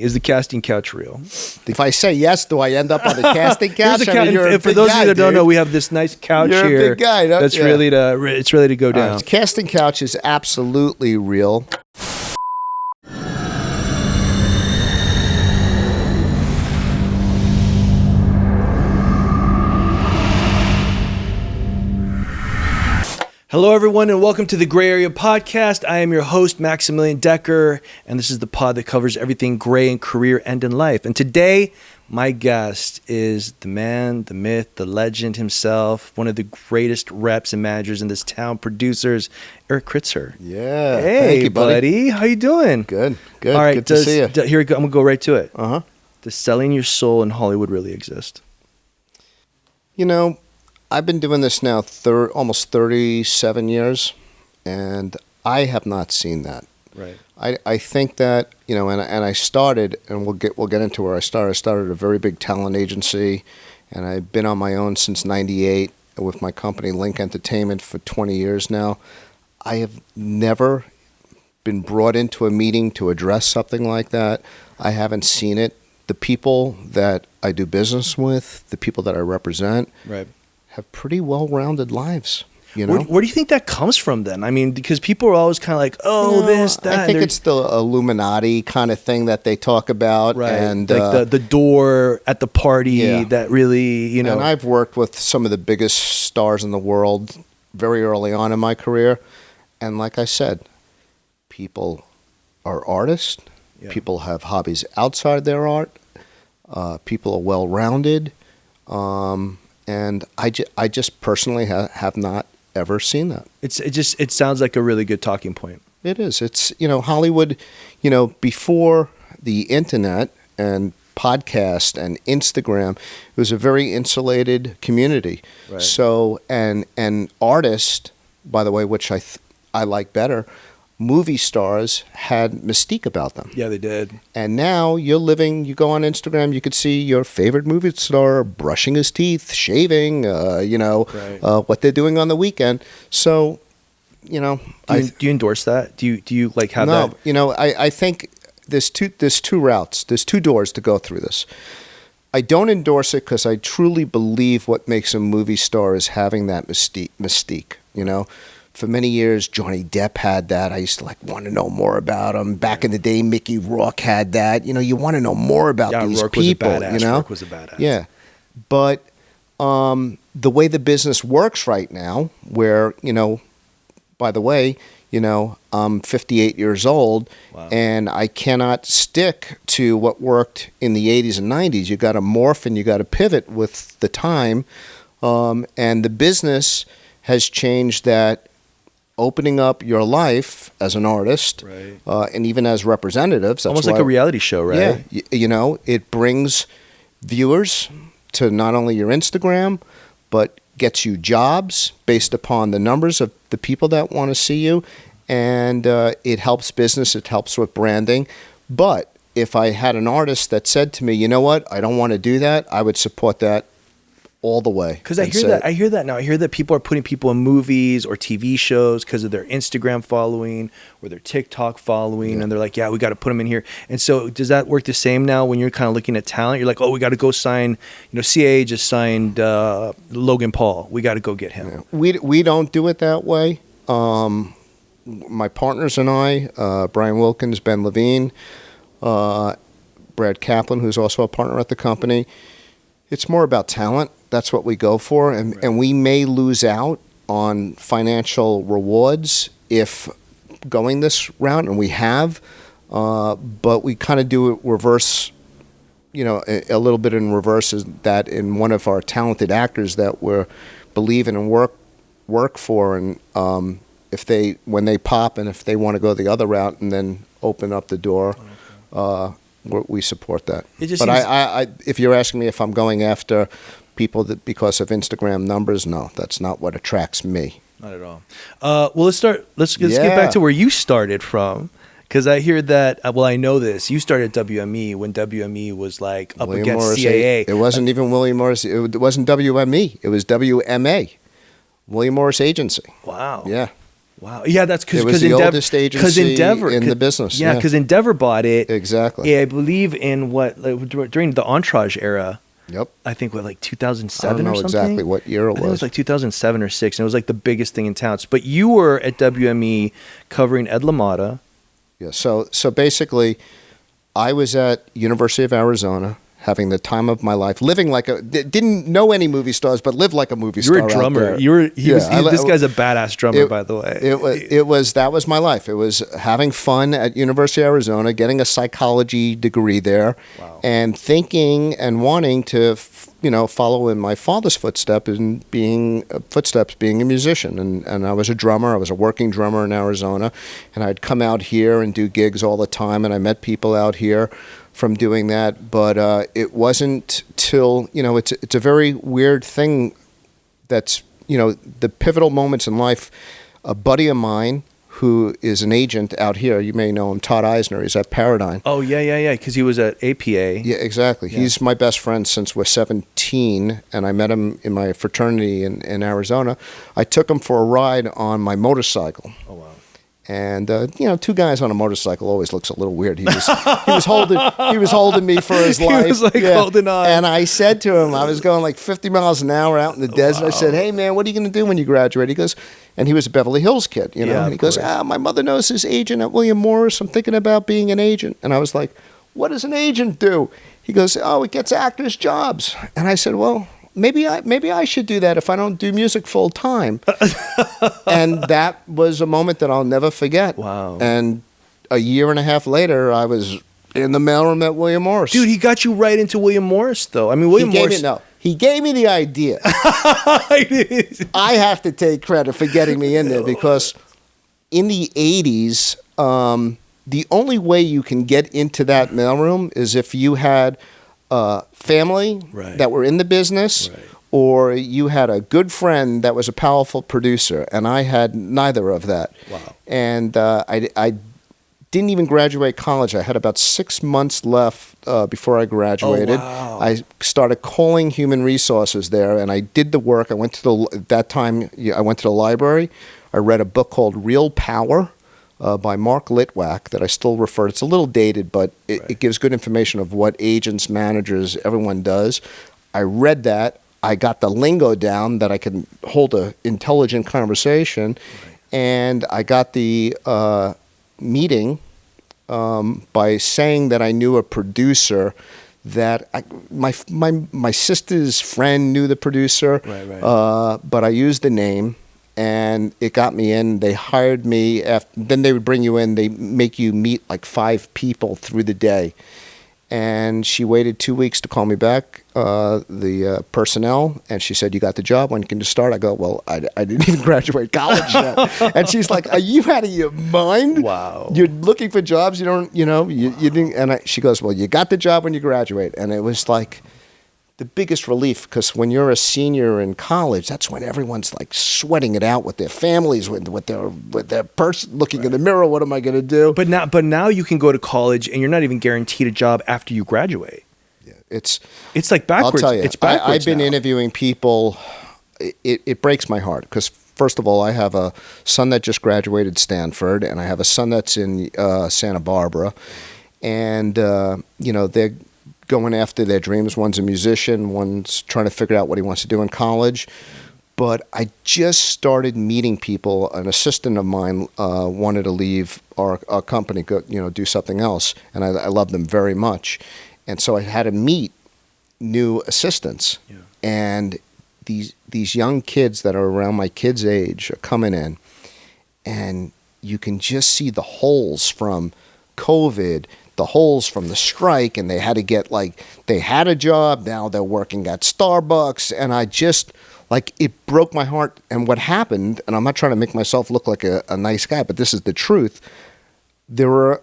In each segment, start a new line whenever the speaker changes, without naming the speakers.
Is the casting couch real?
If I say yes, do I end up on the casting couch?
For those of you that don't know, we have this nice couch here.
You're a big guy.
That's ready to go down.
Casting couch is absolutely real.
Hello, everyone, and welcome to the Gray Area Podcast. I am your host, Maximilian Decker, and this is the pod that covers everything gray in career and in life. And today, my guest is the man, the myth, the legend himself, one of the greatest reps and managers in this town, producers, Erik Kritzer.
Yeah.
Hey,
thank you, buddy.
How you doing?
Good.
All right,
good to see you.
Here we go. I'm going to go right to it.
Uh-huh.
Does selling your soul in Hollywood really exist?
You know, I've been doing this now almost 37 years, and I have not seen that.
Right.
I think that, you know, and I started, and we'll get into where I started. I started a very big talent agency, and I've been on my own since '98 with my company Link Entertainment for 20 years now. I have never been brought into a meeting to address something like that. I haven't seen it. The people that I do business with, the people that I represent,
right,
have pretty well-rounded lives, you know?
Where do you think that comes from then? I mean, because people are always kind of like, this, that.
I think it's the Illuminati kind of thing that they talk about.
Right,
and
like the door at the party that really, you know.
And I've worked with some of the biggest stars in the world very early on in my career. And like I said, people are artists. Yeah. People have hobbies outside their art. People are well-rounded. And I just personally have not ever seen that.
It sounds like a really good talking point.
It is. It's, you know, Hollywood, you know, before the internet and podcast and Instagram, it was a very insulated community. Right. So, and artists, by the way, which I like better, movie stars had mystique about them.
Yeah, they did.
And now you go on Instagram, you could see your favorite movie star brushing his teeth, shaving, what they're doing on the weekend. So, you know.
Do you endorse that? Do you like have that?
No, you know, I think there's two routes. There's two doors to go through this. I don't endorse it because I truly believe what makes a movie star is having that mystique, you know. For many years, Johnny Depp had that. I used to want to know more about him. Back in the day, Mickey Rourke had that. You know, you want to know more about these
Rourke
people.
Was a badass.
You know,
Rourke was a badass.
Yeah, but the way the business works right now, where, you know, by the way, you know, I'm 58 years old, wow, and I cannot stick to what worked in the 80s and 90s. You got to morph and you got to pivot with the time, and the business has changed that. Opening up your life as an artist, right, and even as representatives. That's
almost like a reality show, right?
Yeah, you know, it brings viewers to not only your Instagram, but gets you jobs based upon the numbers of the people that want to see you, and it helps business, it helps with branding. But if I had an artist that said to me, you know what, I don't want to do that, I would support that all the way.
Because I hear that now. I hear that people are putting people in movies or TV shows because of their Instagram following or their TikTok following, and they're like, yeah, we got to put them in here. And so does that work the same now when you're kind of looking at talent? You're like, oh, we got to go sign, you know, CAA just signed Logan Paul. We got to go get him.
Yeah. We don't do it that way. My partners and I, Brian Wilkins, Ben Levine, Brad Kaplan, who's also a partner at the company, it's more about talent. That's what we go for, and we may lose out on financial rewards if going this route, and we have, but we kind of do it reverse, you know, a little bit in reverse, is that in one of our talented actors that we're believing and work for, and when they pop, and if they want to go the other route and then open up the door, we support that. But I, if you're asking me if I'm going after people that because of Instagram numbers, no, that's not what attracts me.
Not at all. Well, let's get back to where you started from, because I hear that. I know this. You started WME when WME was like up William against Morris, CAA.
It wasn't even William Morris. It wasn't WME. It was WMA, William Morris Agency.
Wow.
Yeah.
Wow. Yeah, that's
It was the oldest agency in the business.
Yeah, because Endeavor bought it.
Exactly.
Yeah, I believe in during the Entourage era.
Yep.
I think 2007
I don't know
or something.
exactly what year it was.
I think it was like 2007 or 6, and it was like the biggest thing in town. But you were at WME covering Ed LaMotta.
Yeah. So basically, I was at University of Arizona, having the time of my life, living like didn't know any movie stars, but lived like a movie star.
You were a drummer. This guy's a badass drummer, by the way.
That was my life. It was having fun at University of Arizona, getting a psychology degree there, and thinking and wanting to, follow in my father's footsteps and being a musician. And I was a drummer. I was a working drummer in Arizona, and I'd come out here and do gigs all the time, and I met people out here from doing that, but it wasn't till, it's a very weird thing that's, the pivotal moments in life. A buddy of mine who is an agent out here, you may know him, Todd Eisner, he's at Paradigm.
Oh, yeah, because he was at APA.
Yeah, exactly. Yeah. He's my best friend since we're 17, and I met him in my fraternity in Arizona. I took him for a ride on my motorcycle.
Oh, wow.
And two guys on a motorcycle always looks a little weird. He was holding me for his life.
He was holding on.
And I said to him, I was going like 50 miles an hour out in the desert. Wow. I said, "Hey man, what are you going to do when you graduate?" He goes, and he was a Beverly Hills kid, and he goes, "My mother knows this agent at William Morris. I'm thinking about being an agent." And I was like, "What does an agent do?" He goes, "Oh, it gets actors jobs." And I said, "Well, maybe I should do that if I don't do music full time." And that was a moment that I'll never forget.
Wow.
And a year and a half later, I was in the mailroom at William Morris.
Dude, he got you right into William Morris, though. I mean,
he gave me the idea. I have to take credit for getting me in there, because in the 80s, the only way you can get into that mailroom is if you had family that were in the business, or you had a good friend that was a powerful producer, and I had neither of that.
Wow.
And I didn't even graduate college. I had about 6 months left before I graduated.
Oh, wow.
I started calling human resources there, and I did the work. I went to the library. I read a book called Real Power by Mark Litwack that I still refer to. It's a little dated, but it gives good information of what agents, managers, everyone does. I read that. I got the lingo down that I could hold an intelligent conversation. And I got the meeting by saying that I knew a producer that my sister's friend knew the producer, but I used the name. And it got me in. They hired me. Then they would bring you in. They make you meet like 5 people through the day. And she waited 2 weeks to call me back, the personnel, and she said, "You got the job. When can you start?" I go, "Well, I didn't even graduate college yet." And she's like, "Are you out of your mind?
Wow.
You're looking for jobs. You don't, you didn't." And she goes, "Well, you got the job when you graduate." And it was like the biggest relief, because when you're a senior in college, that's when everyone's like sweating it out with their families, with their person looking in the mirror. What am I going to do?
But now you can go to college and you're not even guaranteed a job after you graduate.
Yeah, it's
like backwards.
I'll tell you,
it's backwards.
I've been
now.
interviewing people. It breaks my heart, because first of all, I have a son that just graduated Stanford, and I have a son that's in Santa Barbara, and they're going after their dreams. One's a musician, one's trying to figure out what he wants to do in college. But I just started meeting people. An assistant of mine wanted to leave our company, go, do something else, and I love them very much. And so I had to meet new assistants. Yeah. And these young kids that are around my kids' age are coming in, and you can just see the holes from COVID, the holes from the strike, and they had to get, they had a job, now they're working at Starbucks, and I just, it broke my heart. And what happened, and I'm not trying to make myself look like a nice guy, but this is the truth, there were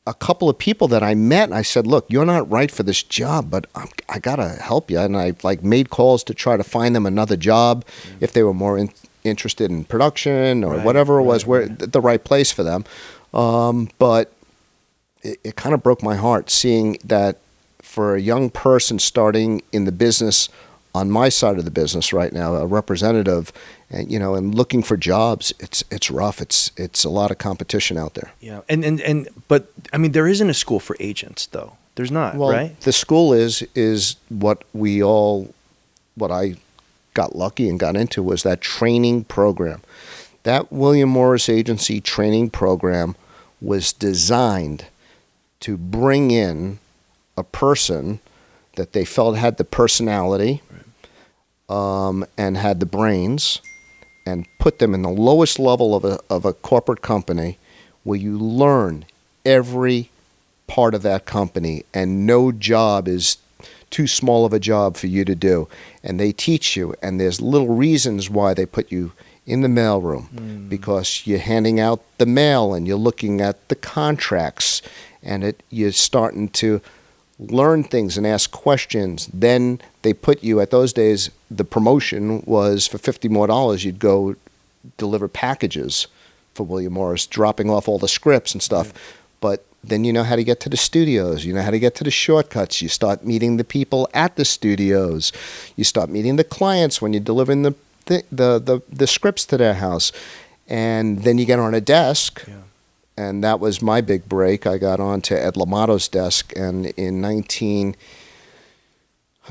a couple of people that I met, and I said, "Look, you're not right for this job, but I gotta help you." And I made calls to try to find them another job if they were more interested in production or whatever it was, where the right place for them. But it kind of broke my heart seeing that for a young person starting in the business on my side of the business right now, a representative, and and looking for jobs, it's rough. It's a lot of competition out there.
Yeah, but I mean, there isn't a school for agents though. There's not,
Well,
right?
the school is what I got lucky and got into was that training program. That William Morris Agency training program was designed to bring in a person that they felt had the personality, and had the brains, and put them in the lowest level of a corporate company where you learn every part of that company, and no job is too small of a job for you to do. And they teach you, and there's little reasons why they put you in the mailroom, because you're handing out the mail and you're looking at the contracts, and you're starting to learn things and ask questions. Then they put you, at those days, the promotion was for $50 more, you'd go deliver packages for William Morris, dropping off all the scripts and stuff. Right. But then you know how to get to the studios. You know how to get to the shortcuts. You start meeting the people at the studios. You start meeting the clients when you're delivering the scripts to their house. And then you get on a desk. Yeah. And that was my big break. I got on to Ed Lamato's desk, and I'm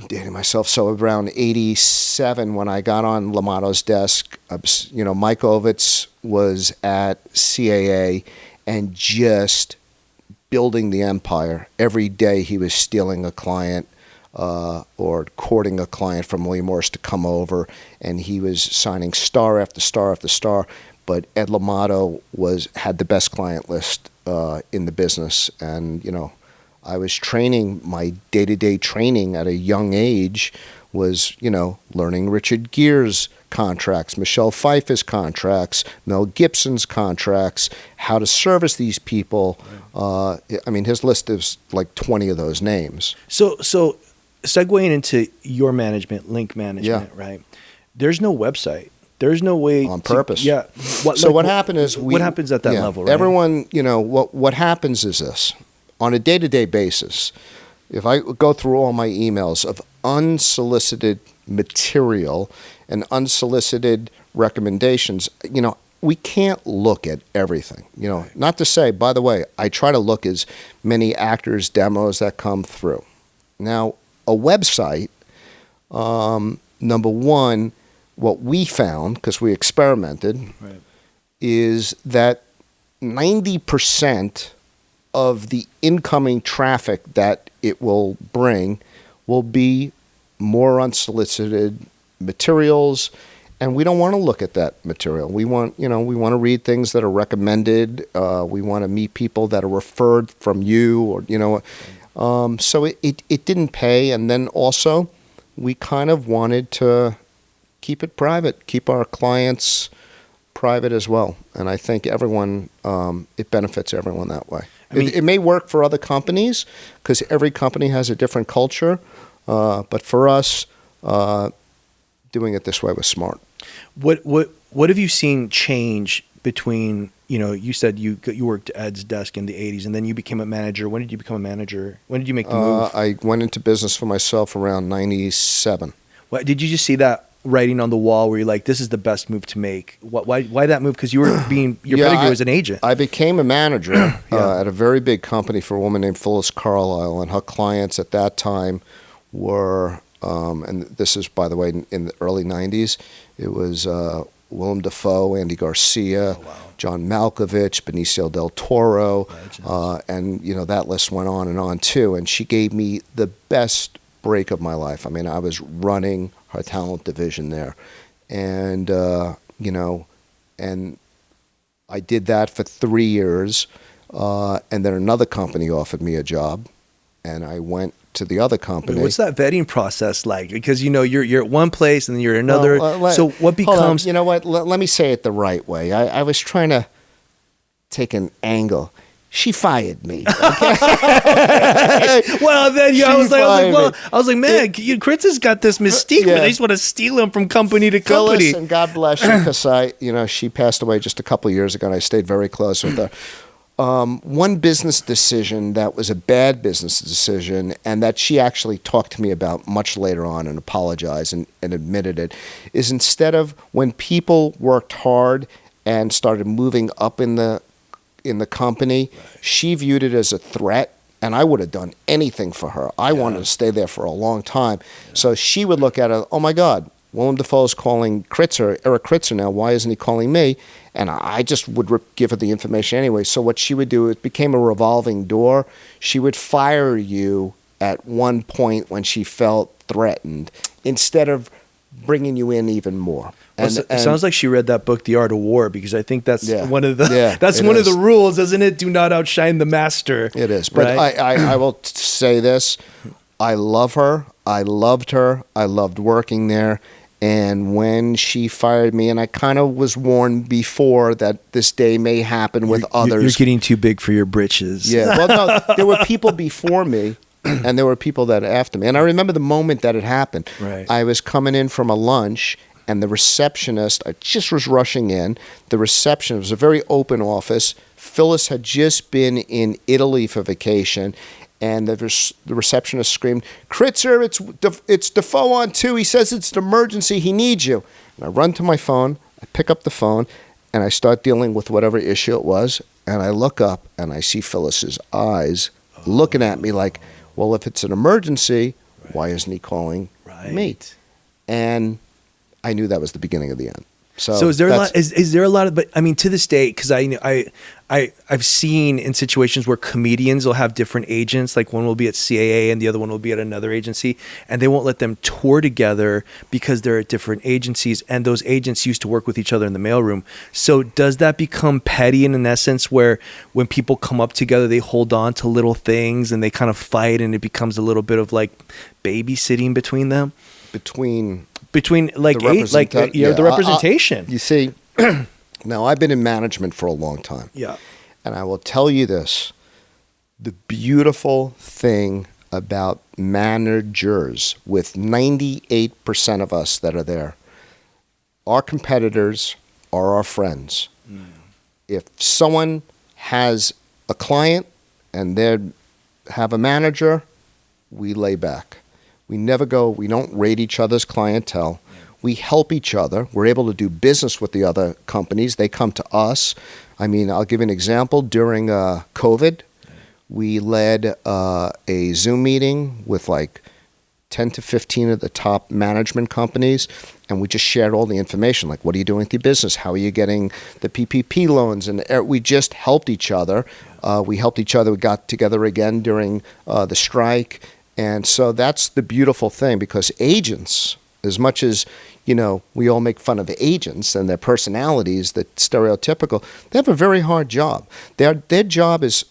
dating myself, so around 87 when I got on Lamato's desk, Mike Ovitz was at CAA and just building the empire. Every day he was stealing a client or courting a client from William Morris to come over, and he was signing star after star after star. But Ed Lamato had the best client list in the business. And, I was training, my day-to-day training at a young age was, learning Richard Gere's contracts, Michelle Pfeiffer's contracts, Mel Gibson's contracts, how to service these people. His list is like 20 of those names.
So segueing into your management, link management, right? There's no website. There's no way
on purpose.
Yeah.
What happened is
what happens at that level, right?
Everyone, what happens is this. On a day-to-day basis, if I go through all my emails of unsolicited material and unsolicited recommendations, we can't look at everything. Not to say, by the way, I try to look as many actors' demos that come through. Now, a website, number one, what we found, because we experimented, right, is that 90% of the incoming traffic that it will bring will be more unsolicited materials, and we don't want to look at that material. We want to read things that are recommended. We want to meet people that are referred from you, or so it didn't pay. And then also, we kind of wanted to keep it private, keep our clients private as well. And I think everyone, it benefits everyone that way. It may work for other companies because every company has a different culture. But for us, doing it this way was smart.
What have you seen change between, you said you worked at Ed's desk in the 80s and then you became a manager. When did you become a manager? When did you make the move?
I went into business for myself around 97.
What, did you just see that writing on the wall where you're like, this is the best move to make? Why that move? Because you were your pedigree was an agent.
I became a manager at a very big company for a woman named Phyllis Carlisle, and her clients at that time were, and this is, by the way, in the early 90s, it was Willem Dafoe, Andy Garcia, John Malkovich, Benicio del Toro, and that list went on and on too. And she gave me the best break of my life. I was running her talent division there, and and I did that for 3 years, and then another company offered me a job, and I went to the other company.
What's that vetting process like? Because you're at one place and then you're at another. So what becomes?
You know what? Let me say it the right way. I was trying to take an angle. She fired me. Okay?
Well, then I was like, man, Kritzer's got this mystique, but they just want to steal him from company to company.
Phyllis, and God bless her, because she passed away just a couple of years ago, and I stayed very close with her. one business decision that was a bad business decision, and that she actually talked to me about much later on and apologized and admitted it, is instead of when people worked hard and started moving up in the company, she viewed it as a threat. And I would have done anything for her. I wanted to stay there for a long time. Yeah. So she would look at it, oh my God, Willem Dafoe's calling Erik Kritzer now. Why isn't he calling me? And I just would give her the information anyway. So what she would do, it became a revolving door. She would fire you at one point when she felt threatened, instead of bringing you in even more.
It sounds like she read that book, The Art of War, because I think that's one of the of the rules, isn't it? Do not outshine the master.
It is. But right? I will say this. I love her. I loved her. I loved working there. And when she fired me, and I kind of was warned before that this day may happen with others.
You're getting too big for your britches.
Yeah. Well, no, there were people before me. And there were people that after me. And I remember the moment that it happened.
Right.
I was coming in from a lunch, and the receptionist, I just was rushing in. The receptionist, was a very open office. Phyllis had just been in Italy for vacation, and the receptionist screamed, "Kritzer, it's Defoe on 2. He says it's an emergency. He needs you." And I run to my phone. I pick up the phone, and I start dealing with whatever issue it was. And I look up, and I see Phyllis's eyes looking at me like, well, if it's an emergency, why isn't he calling me? And I knew that was the beginning of the end.
So is there a lot? Is there a lot of? But I mean, to this day, because I've seen in situations where comedians will have different agents. Like one will be at CAA and the other one will be at another agency, and they won't let them tour together because they're at different agencies, and those agents used to work with each other in the mailroom. So does that become petty in an essence, where when people come up together, they hold on to little things and they kind of fight, and it becomes a little bit of like babysitting between them? Between like the representation.
You see, now I've been in management for a long time.
Yeah.
And I will tell you this, the beautiful thing about managers, with 98% of us that are there, our competitors are our friends. Mm. If someone has a client and they have a manager, we lay back. We don't raid each other's clientele. We help each other. We're able to do business with the other companies. They come to us. I mean, I'll give you an example. During COVID, we led a Zoom meeting with like 10 to 15 of the top management companies, and we just shared all the information, like what are you doing with your business? How are you getting the PPP loans? And we just helped each other. We helped each other. We got together again during the strike. And so that's the beautiful thing, because agents, as much as, we all make fun of agents and their personalities, that stereotypical, they have a very hard job. Their job is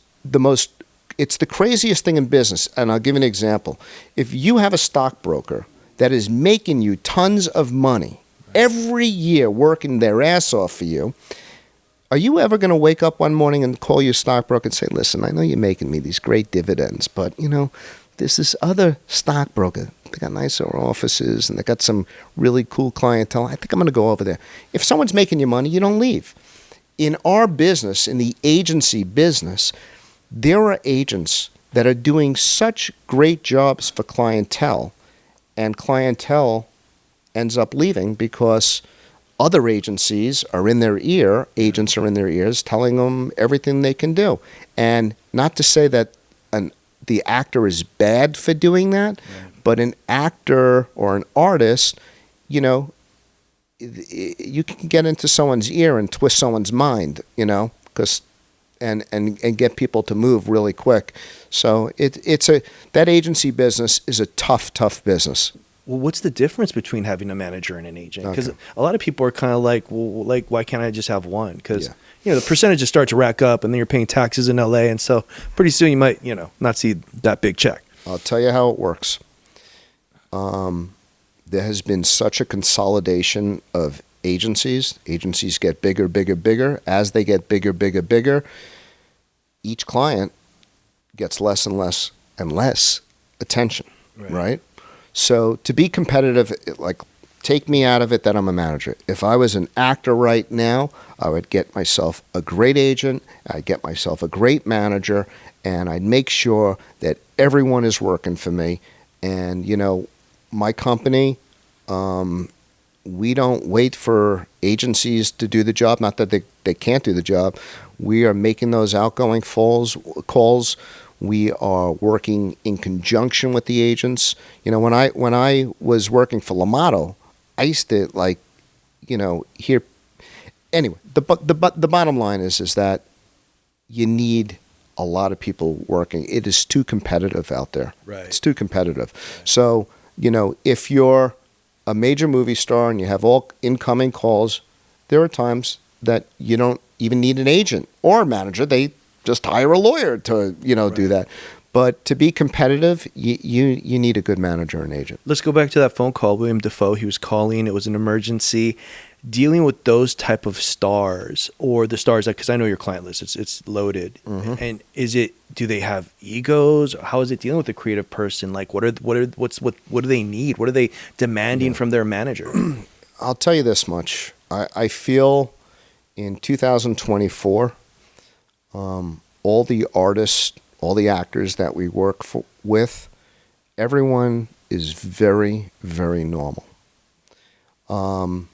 it's the craziest thing in business. And I'll give you an example. If you have a stockbroker that is making you tons of money every year, working their ass off for you, are you ever going to wake up one morning and call your stockbroker and say, listen, I know you're making me these great dividends, but, there's this other stockbroker. They got nicer offices and they got some really cool clientele. I think I'm going to go over there. If someone's making you money, you don't leave. In our business, in the agency business, there are agents that are doing such great jobs for clientele, and clientele ends up leaving because other agencies are in their ear, agents are in their ears, telling them everything they can do. And not to say that the actor is bad for doing that, but an actor or an artist, you can get into someone's ear and twist someone's mind, because and get people to move really quick. So that agency business is a tough business.
Well, what's the difference between having a manager and an agent? Because a lot of people are kind of like, well, like, why can't I just have one? Because the percentages start to rack up, and then you're paying taxes in LA, and so pretty soon you might, not see that big check.
I'll tell you how it works. There has been such a consolidation of agencies. Agencies get bigger. As they get bigger, each client gets less and less and less attention, right? So to be competitive, like take me out of it that I'm a manager. If I was an actor right now, I would get myself a great agent, I'd get myself a great manager, and I'd make sure that everyone is working for me. And, my company, we don't wait for agencies to do the job. Not that they can't do the job. We are making those outgoing calls. We are working in conjunction with the agents. When I was working for L'Amato, I used to hear. Anyway, the bottom line is that you need a lot of people working. It is too competitive out there.
Right.
It's too competitive. Right. So if you're a major movie star and you have all incoming calls, there are times that you don't even need an agent or a manager. They just hire a lawyer to do that. But to be competitive, you need a good manager and agent.
Let's go back to that phone call. William Dafoe, he was calling. It was an emergency. Dealing with those type of stars, or the stars, because I know your client list, it's loaded. Mm-hmm. And do they have egos? How is it dealing with a creative person? Like, what do they need? What are they demanding from their manager?
I'll tell you this much. I feel in 2024, all the artists, all the actors that we work with, everyone is very, very normal. And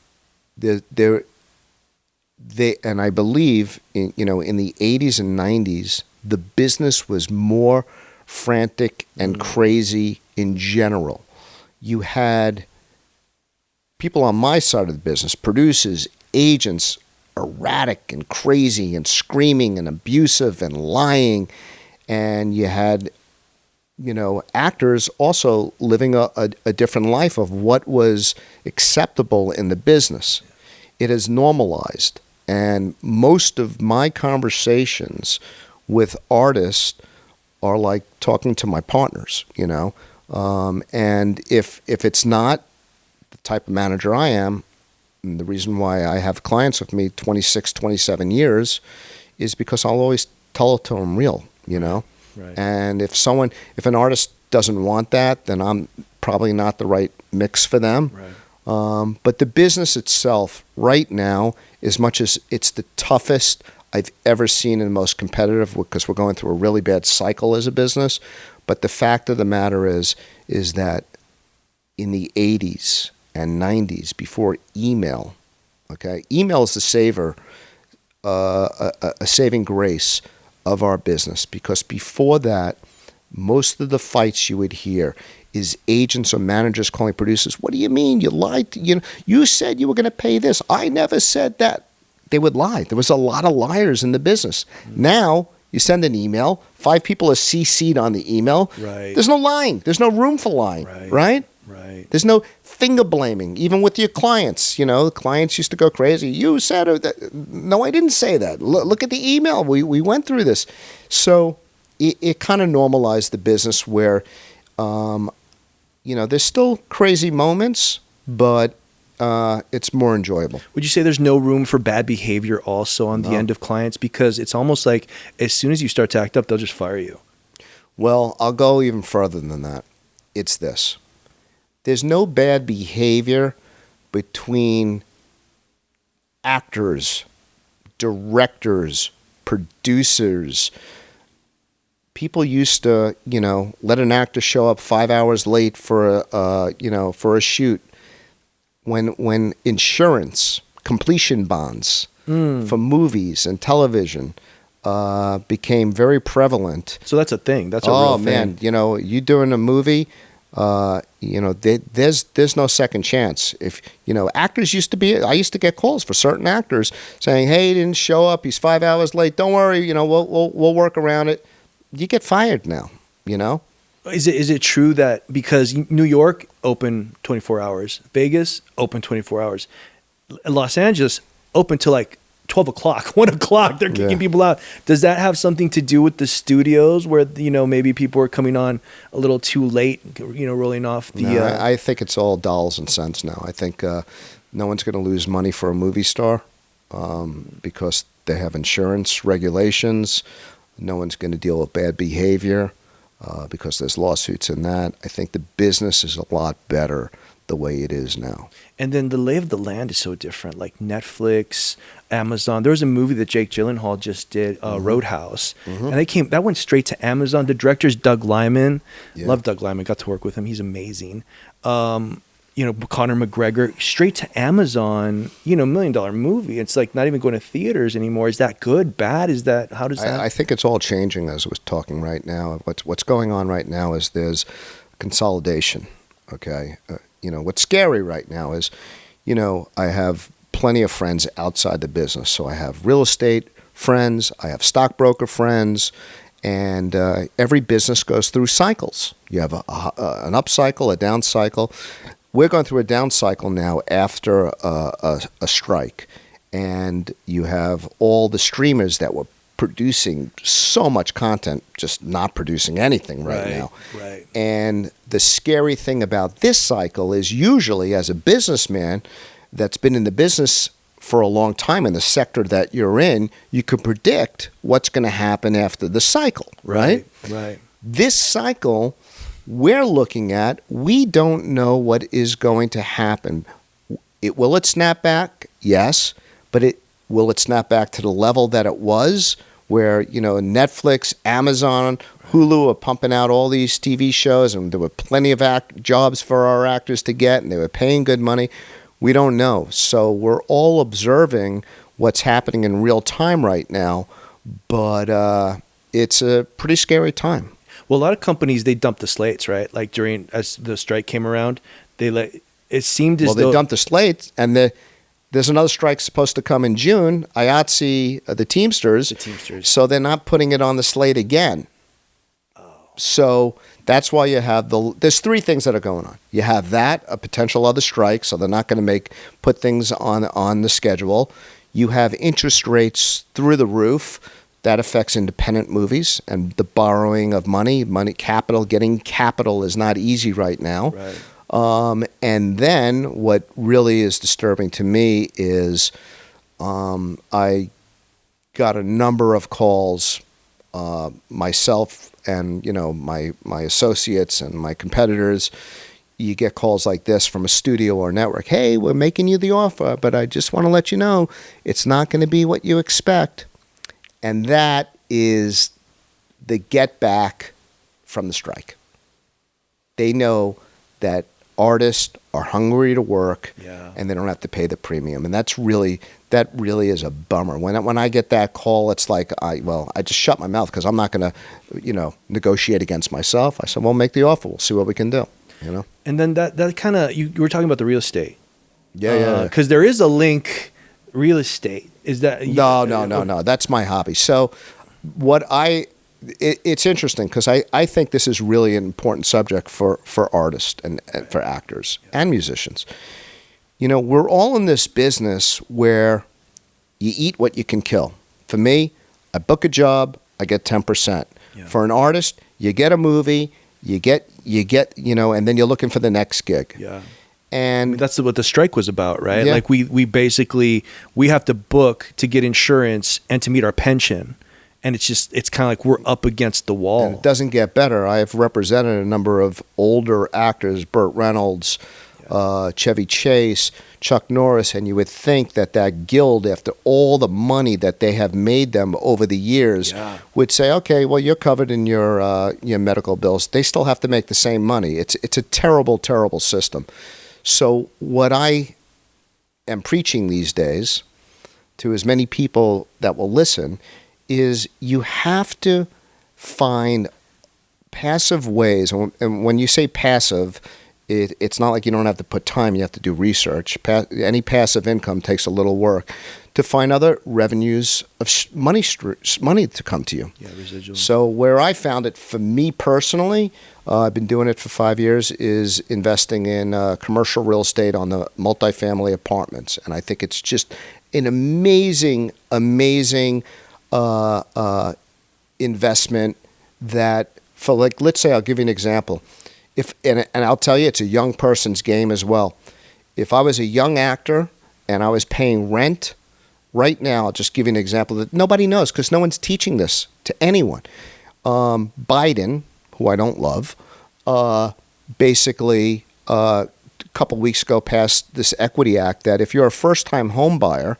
I believe in the 80s and 90s, the business was more frantic and crazy in general. You had people on my side of the business, producers, agents, erratic and crazy and screaming and abusive and lying. And you had, actors also living a different life of what was acceptable in the business. It is normalized. And most of my conversations with artists are like talking to my partners, and if it's not the type of manager I am, and the reason why I have clients with me 26, 27 years is because I'll always tell it to them real, Right. And if an artist doesn't want that, then I'm probably not the right mix for them. Right. But the business itself right now, as much as it's the toughest I've ever seen and most competitive, because we're going through a really bad cycle as a business, but the fact of the matter is that in the 80s and 90s, before email, email is the a saving grace of our business, because before that, most of the fights you would hear is agents or managers calling producers. What do you mean? You lied. You said you were going to pay this. I never said that. They would lie. There was a lot of liars in the business. Mm-hmm. Now you send an email. 5 people are CC'd on the email. Right. There's no lying. There's no room for lying. Right. There's no finger blaming, even with your clients. Clients used to go crazy. You said that. No, I didn't say that. Look at the email. We went through this. So it kind of normalized the business where, there's still crazy moments, but it's more enjoyable.
Would you say there's no room for bad behavior also on the end of clients? Because it's almost like as soon as you start to act up, they'll just fire you.
Well, I'll go even further than that. It's this. There's no bad behavior between actors, directors, producers. People used to, let an actor show up 5 hours late for a shoot. When insurance, completion bonds for movies and television became very prevalent.
So that's a thing. That's a real thing.
Oh man, you doing a movie. There's no second chance. If actors I used to get calls for certain actors saying, "Hey, he didn't show up. He's 5 hours late. Don't worry. We'll work around it." You get fired now.
Is it true that because New York open 24 hours, Vegas open 24 hours, Los Angeles open till like 12 o'clock, 1 o'clock, they're kicking people out. Does that have something to do with the studios where, maybe people are coming on a little too late, rolling off the...
No, I think it's all dollars and cents now. I think no one's going to lose money for a movie star because they have insurance regulations. No one's going to deal with bad behavior because there's lawsuits in that. I think the business is a lot better the way it is now.
And then the lay of the land is so different, like Netflix, Amazon. There was a movie that Jake Gyllenhaal just did, Roadhouse, and that went straight to Amazon. The director's Doug Liman.
Yeah.
Love Doug Liman. Got to work with him. He's amazing. Conor McGregor, straight to Amazon. $1 million movie. It's like not even going to theaters anymore. Is that good? Bad? How does that?
I think it's all changing as we're talking right now. What's going on right now is there's consolidation. Okay. What's scary right now is, I have plenty of friends outside the business. So I have real estate friends, I have stockbroker friends, and every business goes through cycles. You have an up cycle, a down cycle. We're going through a down cycle now after a strike, and you have all the streamers that were producing so much content just not producing anything right now.
Right.
And the scary thing about this cycle is usually as a businessman that's been in the business for a long time in the sector that you're in, you can predict what's going to happen after the cycle, right?
Right.
This cycle we're looking at, we don't know what is going to happen. Will it snap back? Yes, but will it snap back to the level that it was where, Netflix, Amazon, Hulu are pumping out all these TV shows and there were plenty of jobs for our actors to get and they were paying good money? We don't know. So we're all observing what's happening in real time right now, but it's a pretty scary time.
Well, a lot of companies, they dumped the slates, right? Like as the strike came around, it seemed as though...
They dumped the slates, and there's another strike supposed to come in June, IATSE, the Teamsters. So they're not putting it on the slate again. Oh. So that's why you have there's three things that are going on. You have a potential other strike, so they're not going to put things on the schedule. You have interest rates through the roof. That affects independent movies and the borrowing of money, capital. Getting capital is not easy right now.
Right.
And then what really is disturbing to me is I got a number of calls, myself and my associates and my competitors. You get calls like this from a studio or network. Hey, we're making you the offer, but I just want to let you know it's not going to be what you expect. And that is the get back from the strike. They know that artists are hungry to work, and they don't have to pay the premium. And that really is a bummer. When I get that call, it's like I just shut my mouth because I'm not going to negotiate against myself. I said, well, make the offer. We'll see what we can do.
And then that kind of you were talking about the real estate.
Yeah.
Because there is a link. Real estate is that
no, that's my hobby. So it's interesting because I think this is really an important subject for artists and for actors and musicians. We're all in this business where you eat what you can kill. For me, I book a job, I get 10%. For an artist, you get a movie, you get and then you're looking for the next gig. And
that's what the strike was about, right?
Yeah.
Like we basically have to book to get insurance and to meet our pension. And it's kind of like we're up against the wall.
And it doesn't get better. I have represented a number of older actors, Burt Reynolds, Chevy Chase, Chuck Norris, and you would think that guild, after all the money that they have made them over the years, would say, okay, well, you're covered in your medical bills. They still have to make the same money. It's a terrible, terrible system. So what I am preaching these days to as many people that will listen is you have to find passive ways. And when you say passive, it's not like you don't have to put time. You have to do research. Any passive income takes a little work to find other revenues of money to come to you.
Yeah, residual.
So where I found it for me personally, I've been doing it for 5 years, is investing in commercial real estate on the multifamily apartments. And I think it's just an amazing investment that for, like, let's say, I'll give you an example. And I'll tell you, it's a young person's game as well. If I was a young actor and I was paying rent right now, I'll just give you an example that nobody knows because no one's teaching this to anyone. Biden, who I don't love, basically a couple weeks ago passed this Equity Act that if you're a first-time home buyer,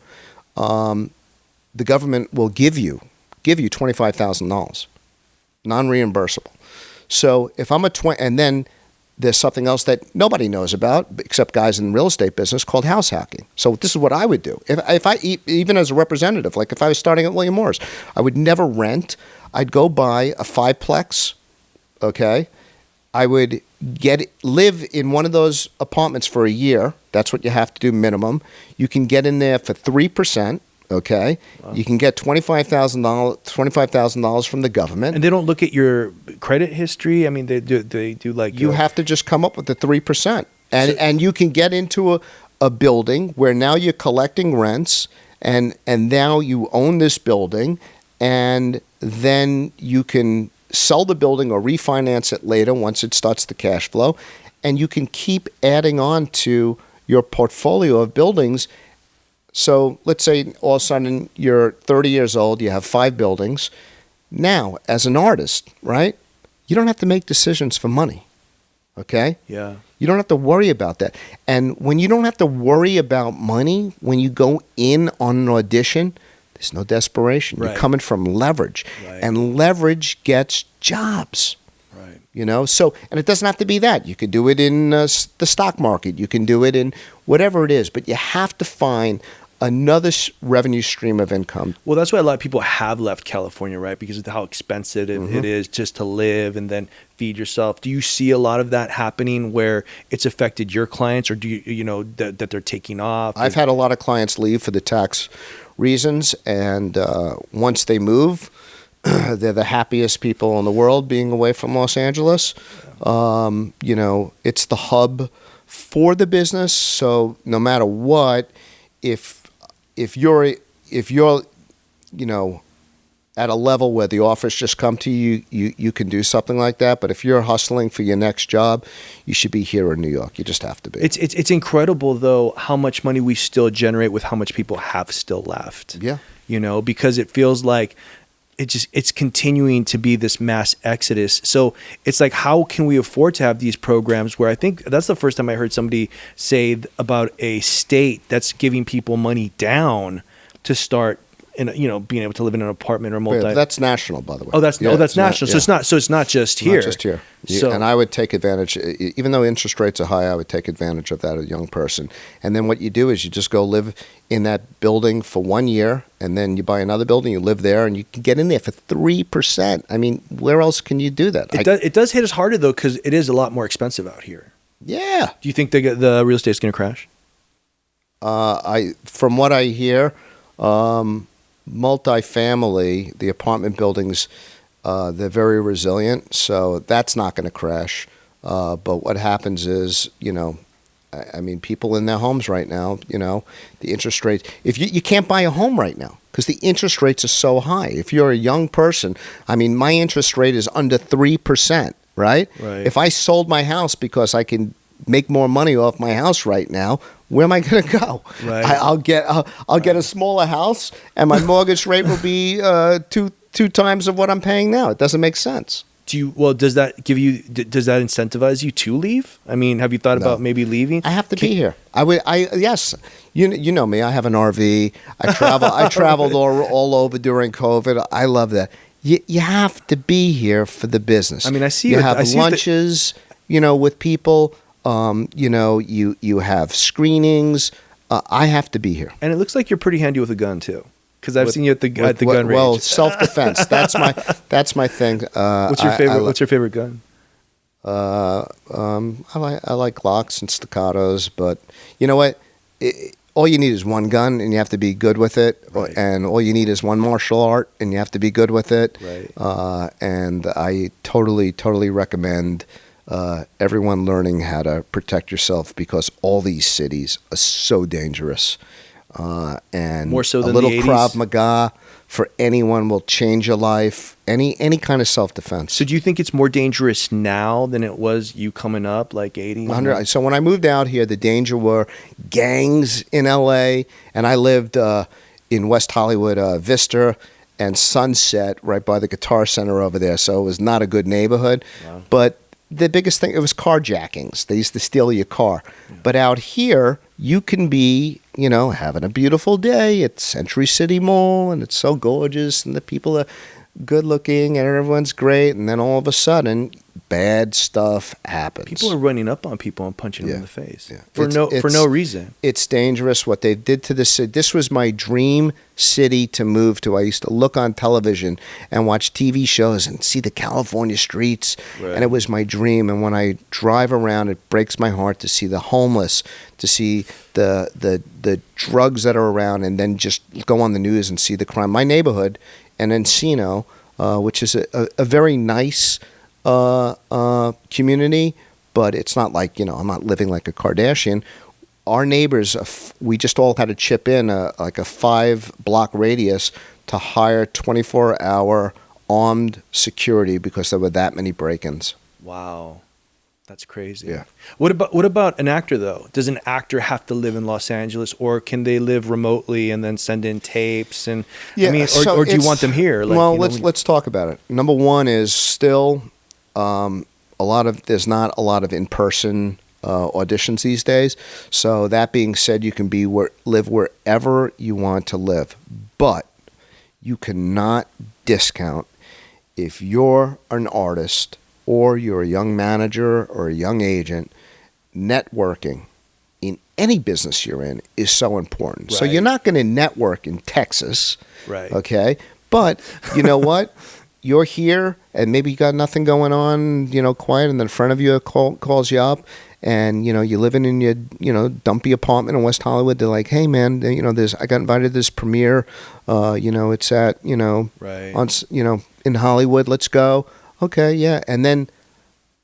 the government will give you $25,000, non-reimbursable. So if I'm and then there's something else that nobody knows about except guys in the real estate business called house hacking. So this is what I would do. If I, even as a representative, like if I was starting at William Morris, I would never rent. I'd go buy a 5-plex, okay? I would live in one of those apartments for a year. That's what you have to do minimum. You can get in there for 3%. Okay, wow. You can get $25,000 from the government,
and they don't look at your credit history. I mean, they do like
you have to just come up with the 3%, and you can get into a building where now you're collecting rents, and now you own this building, and then you can sell the building or refinance it later once it starts the cash flow, and you can keep adding on to your portfolio of buildings. So let's say all of a sudden you're 30 years old, you have 5 buildings. Now, as an artist, right, you don't have to make decisions for money, okay?
Yeah.
You don't have to worry about that. And when you don't have to worry about money, when you go in on an audition, there's no desperation.
Right.
You're coming from leverage.
Right.
And leverage gets jobs.
Right.
You know, so, and it doesn't have to be that. You could do it in the stock market. You can do it in whatever it is. But you have to find another revenue stream of income.
Well, that's why a lot of people have left California, right? Because of how expensive it is just to live and then feed yourself. Do you see a lot of that happening where it's affected your clients, or do you know that they're taking off?
I've had a lot of clients leave for the tax reasons, and once they move, they're the happiest people in the world being away from Los Angeles. You know, it's the hub for the business, so no matter what, if you're you know, at a level where the offers just come to you, you can do something like that. But if you're hustling for your next job, you should be here in New York. You just have to be.
It's incredible though how much money we still generate with how much people have still left.
Yeah.
You know, because it feels like it's continuing to be this mass exodus. So it's like, how can we afford to have these programs where I think that's the first time I heard somebody say about a state that's giving people money down to start in, you know, being able to live in an apartment or multi.
That's national, by the way.
Oh, that's national. So it's not just here.
Not just here. And I would take advantage, even though interest rates are high, I would take advantage of that as a young person. And then what you do is you just go live in that building for 1 year, and then you buy another building, you live there, and you can get in there for 3%. I mean, where else can you do that?
It does hit us harder though, because it is a lot more expensive out here.
Yeah.
Do you think the real estate's going to crash?
From what I hear, multifamily, the apartment buildings, they're very resilient, so that's not going to crash. But what happens is, you know, I mean, people in their homes right now, you know, the interest rates, if you can't buy a home right now because the interest rates are so high. If you're a young person, I mean, my interest rate is under 3%, right? If I sold my house because I can make more money off my house right now, where am I going to go?
Right.
I'll get a smaller house, and my mortgage rate will be two times of what I'm paying now. It doesn't make sense.
Does that incentivize you to leave? I mean, have you thought about maybe leaving?
I have to be here. Yes. You know me. I have an RV. I travel. I traveled all over during COVID. I love that. You have to be here for the business.
I mean, I see
you have lunches, you know, with people. You know, you have screenings. I have to be here.
And it looks like you're pretty handy with a gun too, because I've seen you at the gun range.
Well, self-defense. That's my thing.
What's your favorite? What's your favorite gun?
I like Glocks and Staccatos, but you know what? All you need is one gun, and you have to be good with it.
Right.
And all you need is one martial art, and you have to be good with it.
Right.
And I totally recommend everyone learning how to protect yourself, because all these cities are so dangerous. And
more so than
a little
the 80s?
Krav Maga for anyone will change your life. Any kind of self-defense.
So do you think it's more dangerous now than it was you coming up, like 80?
So when I moved out here, the danger were gangs in L.A., and I lived in West Hollywood, Vista and Sunset, right by the Guitar Center over there. So it was not a good neighborhood.
Wow.
But the biggest thing, it was carjackings. They used to steal your car. Yeah. But out here, you can be, having a beautiful day at Century City Mall, and it's so gorgeous, and the people are good looking, and everyone's great, and then all of a sudden, bad stuff happens.
People are running up on people and punching them in the face for
It's
no reason.
It's dangerous what they did to this city. This was my dream city to move to. I used to look on television and watch TV shows and see the California streets, and it was my dream. And when I drive around, it breaks my heart to see the homeless, to see the drugs that are around, and then just go on the news and see the crime. My neighborhood in Encino, which is a very nice community, but it's not like, I'm not living like a Kardashian. Our neighbors, we just all had to chip in like a 5-block radius to hire 24-hour armed security because there were that many break-ins.
Wow. That's crazy.
Yeah.
What about an actor though? Does an actor have to live in Los Angeles, or can they live remotely and then send in tapes? And or do you want them here?
Let's talk about it. Number one is still there's not a lot of in-person auditions these days. So that being said, you can live wherever you want to live, but you cannot discount if you're an artist or you're a young manager or a young agent. Networking in any business you're in is so important. Right. So you're not going to network in Texas,
right?
Okay, but you know what? You're here, and maybe you got nothing going on, quiet, and then in front of you calls you up, and you're living in your dumpy apartment in West Hollywood. They're like, hey man, I got invited to this premiere, it's at
right.
on in Hollywood. Let's go. Okay, yeah, and then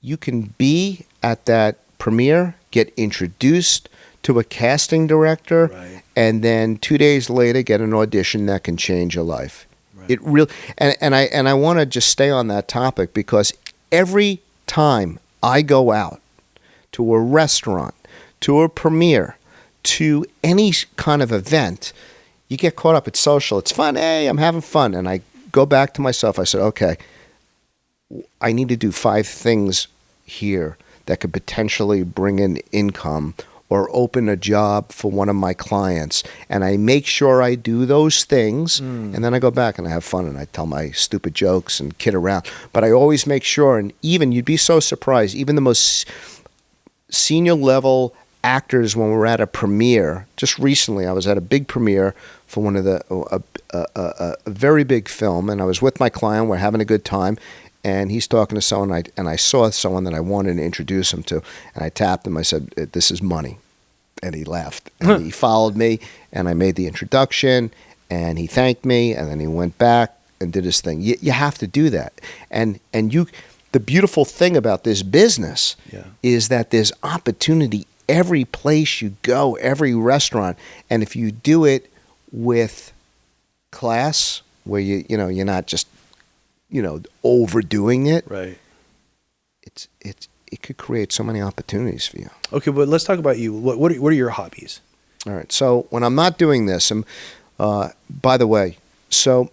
you can be at that premiere, get introduced to a casting director,
right.
and then 2 days later get an audition that can change your life. Right. It really, and I want to just stay on that topic because every time I go out to a restaurant, to a premiere, to any kind of event, you get caught up. It's social. It's fun. Hey, I'm having fun. And I go back to myself. I said, okay, I need to do 5 things here that could potentially bring in income or open a job for one of my clients. And I make sure I do those things, and then I go back and I have fun and I tell my stupid jokes and kid around. But I always make sure, and even, you'd be so surprised, even the most senior level actors, when we're at a premiere, just recently I was at a big premiere for one of a very big film, and I was with my client, we're having a good time, and he's talking to someone, and I saw someone that I wanted to introduce him to, and I tapped him. I said, "This is money," and he laughed. And he followed me, and I made the introduction, and he thanked me, and then he went back and did his thing. You have to do that, and you. The beautiful thing about this business is that there's opportunity every place you go, every restaurant, and if you do it with class, where you're not just overdoing it,
right?
It could create so many opportunities for you.
Okay, but let's talk about you. What are your hobbies?
All right. So when I'm not doing this, by the way, so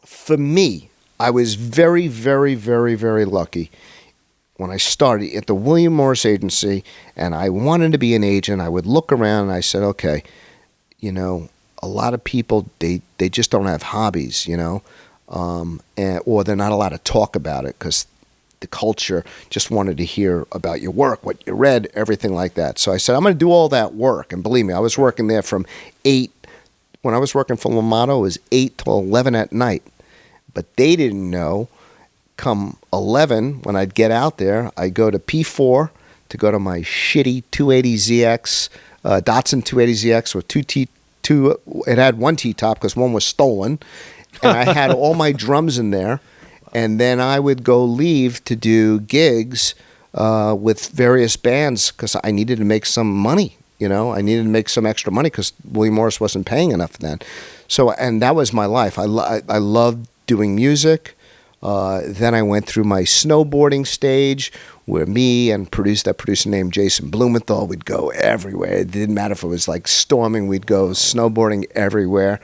for me, I was very, very, very, very lucky when I started at the William Morris Agency, and I wanted to be an agent. I would look around and I said, okay, a lot of people, they just don't have hobbies, or they're not allowed to talk about it because the culture just wanted to hear about your work, what you read, everything like that. So I said, I'm going to do all that work. And believe me, I was working there from 8, when I was working for Lamato, it was 8 till 11 at night. But they didn't know, come 11, when I'd get out there, I'd go to P4 to go to my shitty 280ZX, Datsun 280ZX with it had one T-top because one was stolen. And I had all my drums in there. And then I would go leave to do gigs with various bands because I needed to make some money. I needed to make some extra money because William Morris wasn't paying enough then. So, and that was my life. I loved doing music. Then I went through my snowboarding stage where me and that producer named Jason Blumenthal would go everywhere. It didn't matter if it was like storming, we'd go snowboarding everywhere.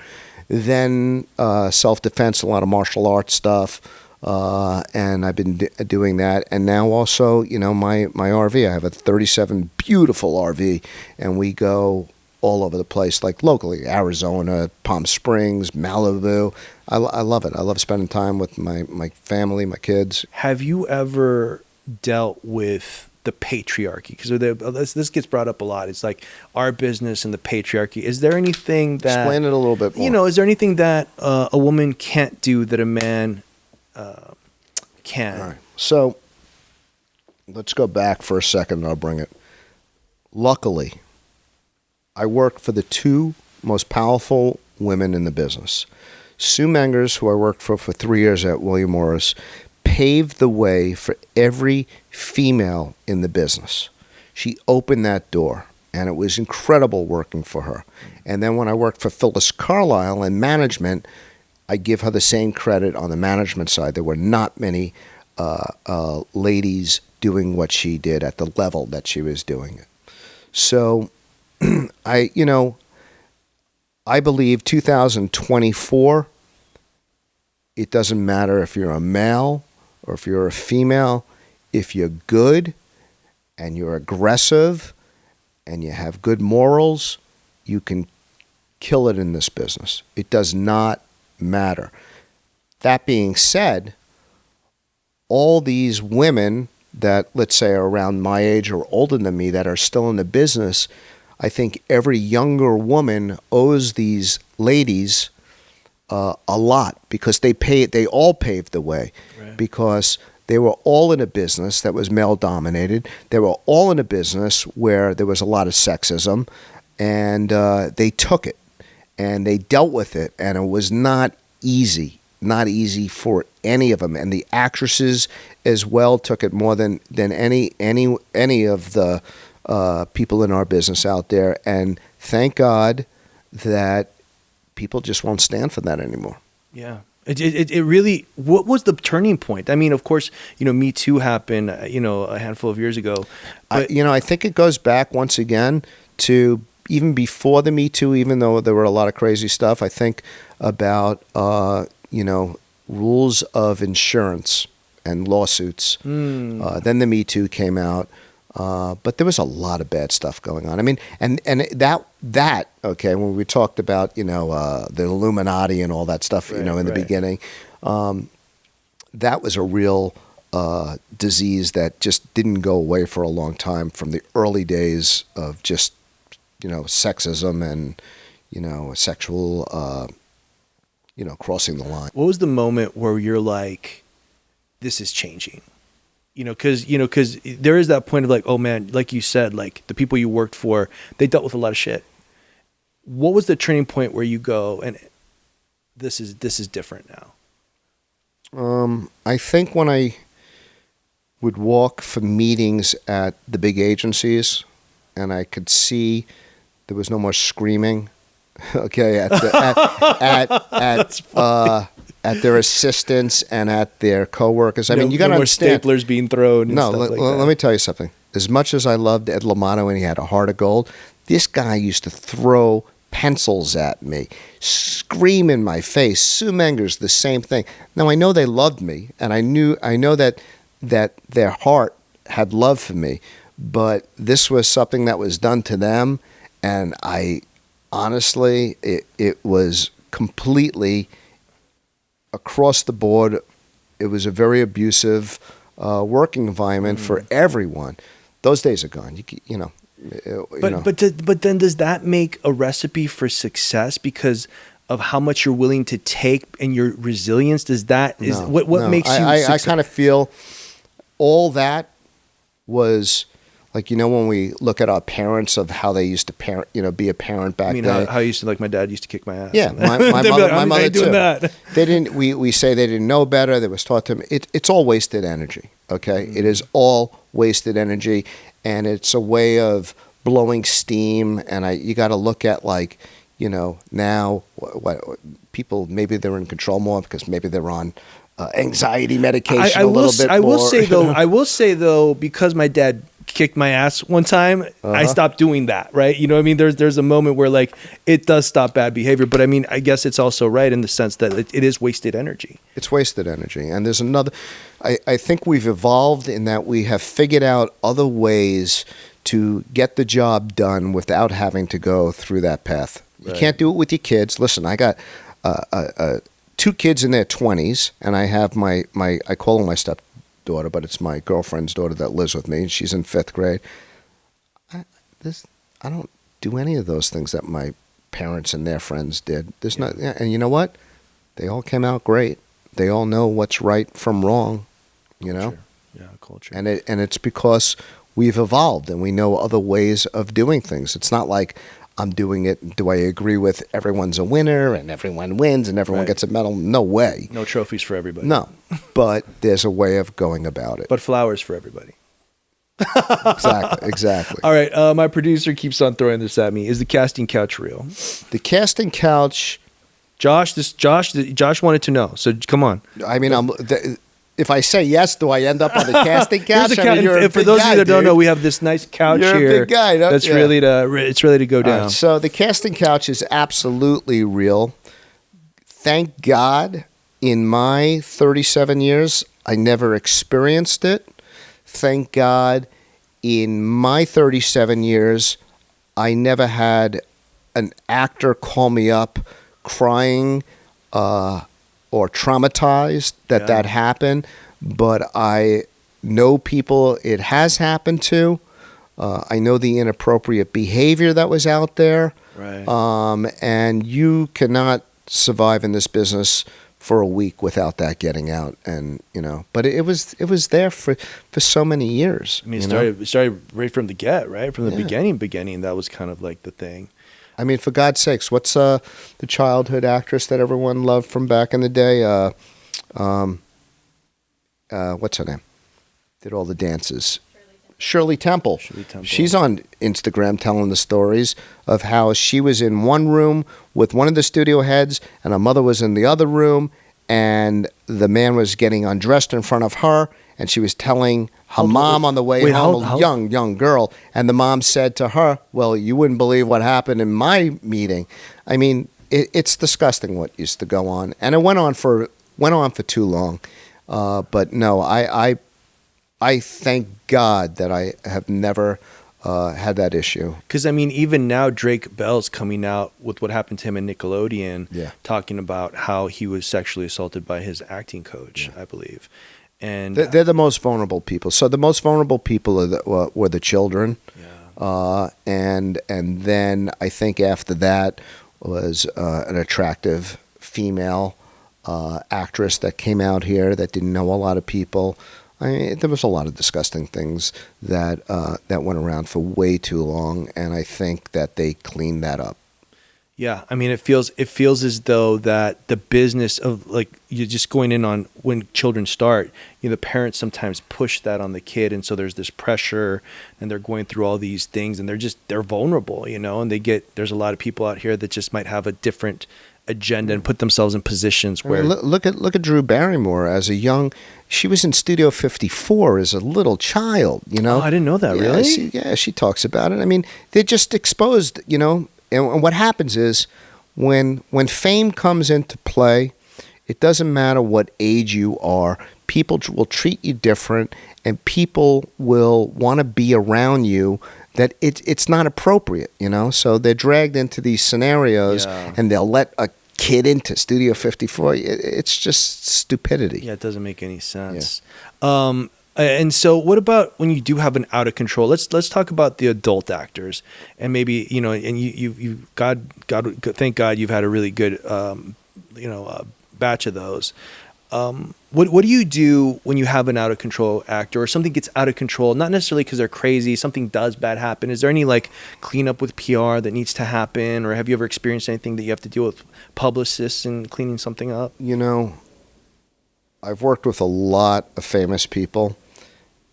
Then self-defense, a lot of martial arts stuff. and I've been doing that. And now also, my RV. I have a 37 beautiful RV, and we go all over the place, like locally, Arizona, Palm Springs, Malibu. I love it. I love spending time with my family, my kids.
Have you ever dealt with the patriarchy? Because this gets brought up a lot. It's like our business and the patriarchy. Is there anything that...
Explain it a little bit more.
Is there anything that a woman can't do that a man can?
All right. So let's go back for a second and I'll bring it. Luckily, I worked for the two most powerful women in the business. Sue Mengers, who I worked for 3 years at William Morris, paved the way for every female in the business. She opened that door, and it was incredible working for her. And then when I worked for Phyllis Carlisle in management, I give her the same credit on the management side. There were not many ladies doing what she did at the level that she was doing it. So I believe 2024, it doesn't matter if you're a male or if you're a female, if you're good and you're aggressive and you have good morals, you can kill it in this business. It does not matter. That being said, all these women that, let's say, are around my age or older than me that are still in the business, I think every younger woman owes these ladies a lot because they all paved the way, right? Because they were all in a business that was male dominated. They were all in a business where there was a lot of sexism, and they took it and they dealt with it, and it was not easy for any of them. And the actresses as well took it more than any of the people in our business out there. And thank God that people just won't stand for that anymore.
Yeah. It really, what was the turning point? I mean, of course, Me Too happened, a handful of years ago. But
I think it goes back once again to even before the Me Too, even though there were a lot of crazy stuff. I think about, rules of insurance and lawsuits. Then the Me Too came out. But there was a lot of bad stuff going on. I mean, and that okay, when we talked about, the Illuminati and all that stuff, in the beginning, that was a real disease that just didn't go away for a long time from the early days of just, sexism and, sexual, crossing the line.
What was the moment where you're like, this is changing? Because there is that point of like, oh man, like you said, like the people you worked for, they dealt with a lot of shit. What was the turning point where you go, and this is different now?
I think when I would walk for meetings at the big agencies, and I could see there was no more screaming. Okay, at their assistants and at their coworkers. I mean, you got to understand.
Staplers being thrown.
No, let me tell you something. As much as I loved Ed Lamato and he had a heart of gold, this guy used to throw pencils at me, scream in my face. Sue Mengers, the same thing. Now I know they loved me, and I know that their heart had love for me, but this was something that was done to them, and honestly, it was completely across the board. It was a very abusive working environment for everyone. Those days are gone.
But then does that make a recipe for success because of how much you're willing to take and your resilience? What makes you successful?
I kind of feel all that was like, when we look at our parents of how they used to parent, be a parent back then.
How I used to, like my dad used to kick my ass.
Yeah, my mother too. They didn't. We say they didn't know better. They was taught to them. It's all wasted energy. Okay, It is all wasted energy, and it's a way of blowing steam. And you got to look at like, now what people, maybe they're in control more because maybe they're on anxiety medication a little bit more.
I will say though, because my dad kicked my ass one time,
Uh-huh.
I stopped doing that, right? You know what I mean? There's a moment where like it does stop bad behavior, but I mean, I guess it's also right in the sense that it is wasted energy.
It's wasted energy. And there's another, I think we've evolved in that we have figured out other ways to get the job done without having to go through that path. You
Right.
can't do it with your kids. Listen, I got 2 kids in their 20s, and I have my I call her my stepdaughter, but it's my girlfriend's daughter that lives with me. She's in 5th grade. I don't do any of those things that my parents and their friends did. There's not, and you know what? They all came out great. They all know what's right from wrong, you know?
Culture. Yeah, culture.
And it's because we've evolved and we know other ways of doing things. It's not like I'm doing it. Do I agree with everyone's a winner and everyone wins and everyone
Right.
gets a medal? No way.
No trophies for everybody.
No. But there's a way of going about it.
But flowers for everybody.
Exactly.
All right. My producer keeps on throwing this at me. Is the casting couch real?
The casting couch,
Josh wanted to know. So come on.
I mean, if I say yes, do I end up on the casting couch?
Here's a
I mean, you're a
and for
big
those
guy,
of you that don't
dude.
know, we have this nice couch
You're a
here.
big guy, don't
that's
you?
it's ready to go
All
down.
right, so the casting couch is absolutely real. Thank God, in my 37 years, I never experienced it. Thank God, in my 37 years, I never had an actor call me up crying or traumatized that happened. But I know people it has happened to. I know the inappropriate behavior that was out there.
Right.
And you cannot survive in this business for a week without that getting out. And, you know, but it was there for so many years.
I mean,
you know?
it started right from the get, right? From the
Yeah.
beginning, that was kind of like the thing.
I mean, for God's sakes, what's the childhood actress that everyone loved from back in the day? What's her name? Did all the dances. Shirley Temple.
Shirley Temple.
She's on Instagram telling the stories of how she was in one room with one of the studio heads and her mother was in the other room and the man was getting undressed in front of her and she was telling her mom on the way home, a young girl, and the mom said to her, well, you wouldn't believe what happened in my meeting. I mean, it's disgusting what used to go on. And it went on for too long. But no, I thank God that I have never had that issue.
Because, I mean, even now, Drake Bell's coming out with what happened to him in Nickelodeon, talking about how he was sexually assaulted by his acting coach, I believe. And
They're the most vulnerable people. So the most vulnerable people were the children. And then I think after that was an attractive female actress that came out here that didn't know a lot of people. I mean, there was a lot of disgusting things that went around for way too long, and I think that they cleaned that up.
yeah, I mean, it feels as though that the business of like you're just going in on when children start, you know, the parents sometimes push that on the kid, and so there's this pressure, and they're going through all these things, and they're vulnerable, you know, and there's a lot of people out here that just might have a different agenda and put themselves in positions where
look at Drew Barrymore as she was in Studio 54 as a little child, you know.
Oh, I didn't know that. Really?
She talks about it. I mean, they're just exposed, you know. And what happens is when fame comes into play, it doesn't matter what age you are. People will treat you different, and people will want to be around you. That it's not appropriate, you know. So they're dragged into these scenarios, and they'll let a kid into Studio 54. It's just stupidity.
Yeah, it doesn't make any sense. Yeah. And so, what about when you do have an out of control? Let's talk about the adult actors, and maybe you know, and you God, thank God you've had a really good batch of those. What do you do when you have an out of control actor or something gets out of control? Not necessarily because they're crazy, something does bad happen. Is there any like cleanup with PR that needs to happen, or have you ever experienced anything that you have to deal with publicists and cleaning something up?
You know, I've worked with a lot of famous people,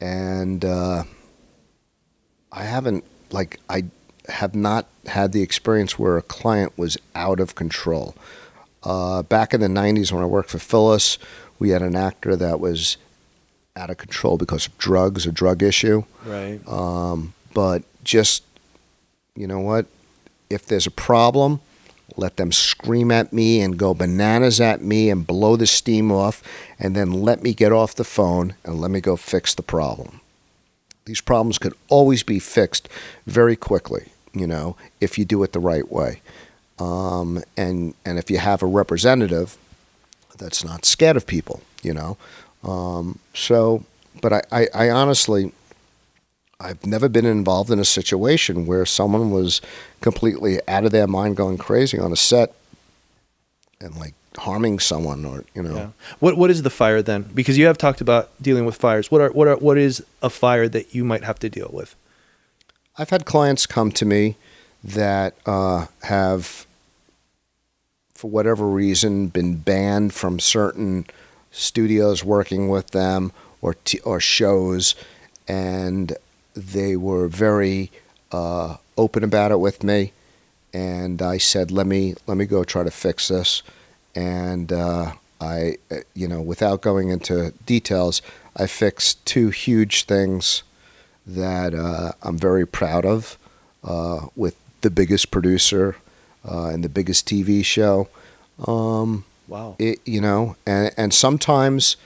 and I have not had the experience where a client was out of control. Back in the 90s when I worked for Phyllis, we had an actor that was out of control because of drugs, a drug issue.
Right.
But just, you know what? If there's a problem, let them scream at me and go bananas at me and blow the steam off, and then let me get off the phone and let me go fix the problem. These problems could always be fixed very quickly, if you do it the right way. And if you have a representative that's not scared of people, But I honestly, I've never been involved in a situation where someone was completely out of their mind going crazy on a set and like harming someone or.
Yeah. What is the fire then? Because you have talked about dealing with fires. What is a fire that you might have to deal with?
I've had clients come to me that have, for whatever reason, been banned from certain studios working with them or shows, and they were very open about it with me. And I said, let me go try to fix this. And I, without going into details, I fixed 2 huge things that I'm very proud of with the biggest producer and the biggest TV show.
Wow.
And sometimes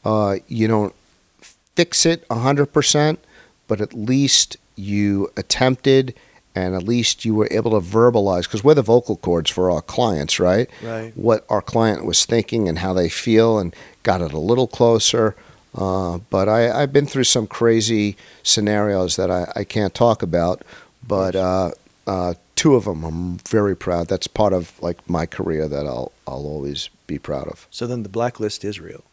you don't fix it 100%, but at least you attempted, and at least you were able to verbalize, because we're the vocal cords for our clients, right?
Right.
What our client was thinking and how they feel, and got it a little closer. But I've been through some crazy scenarios that I can't talk about, but 2 of them I'm very proud. That's part of like my career that I'll always be proud of.
So then the Blacklist is real.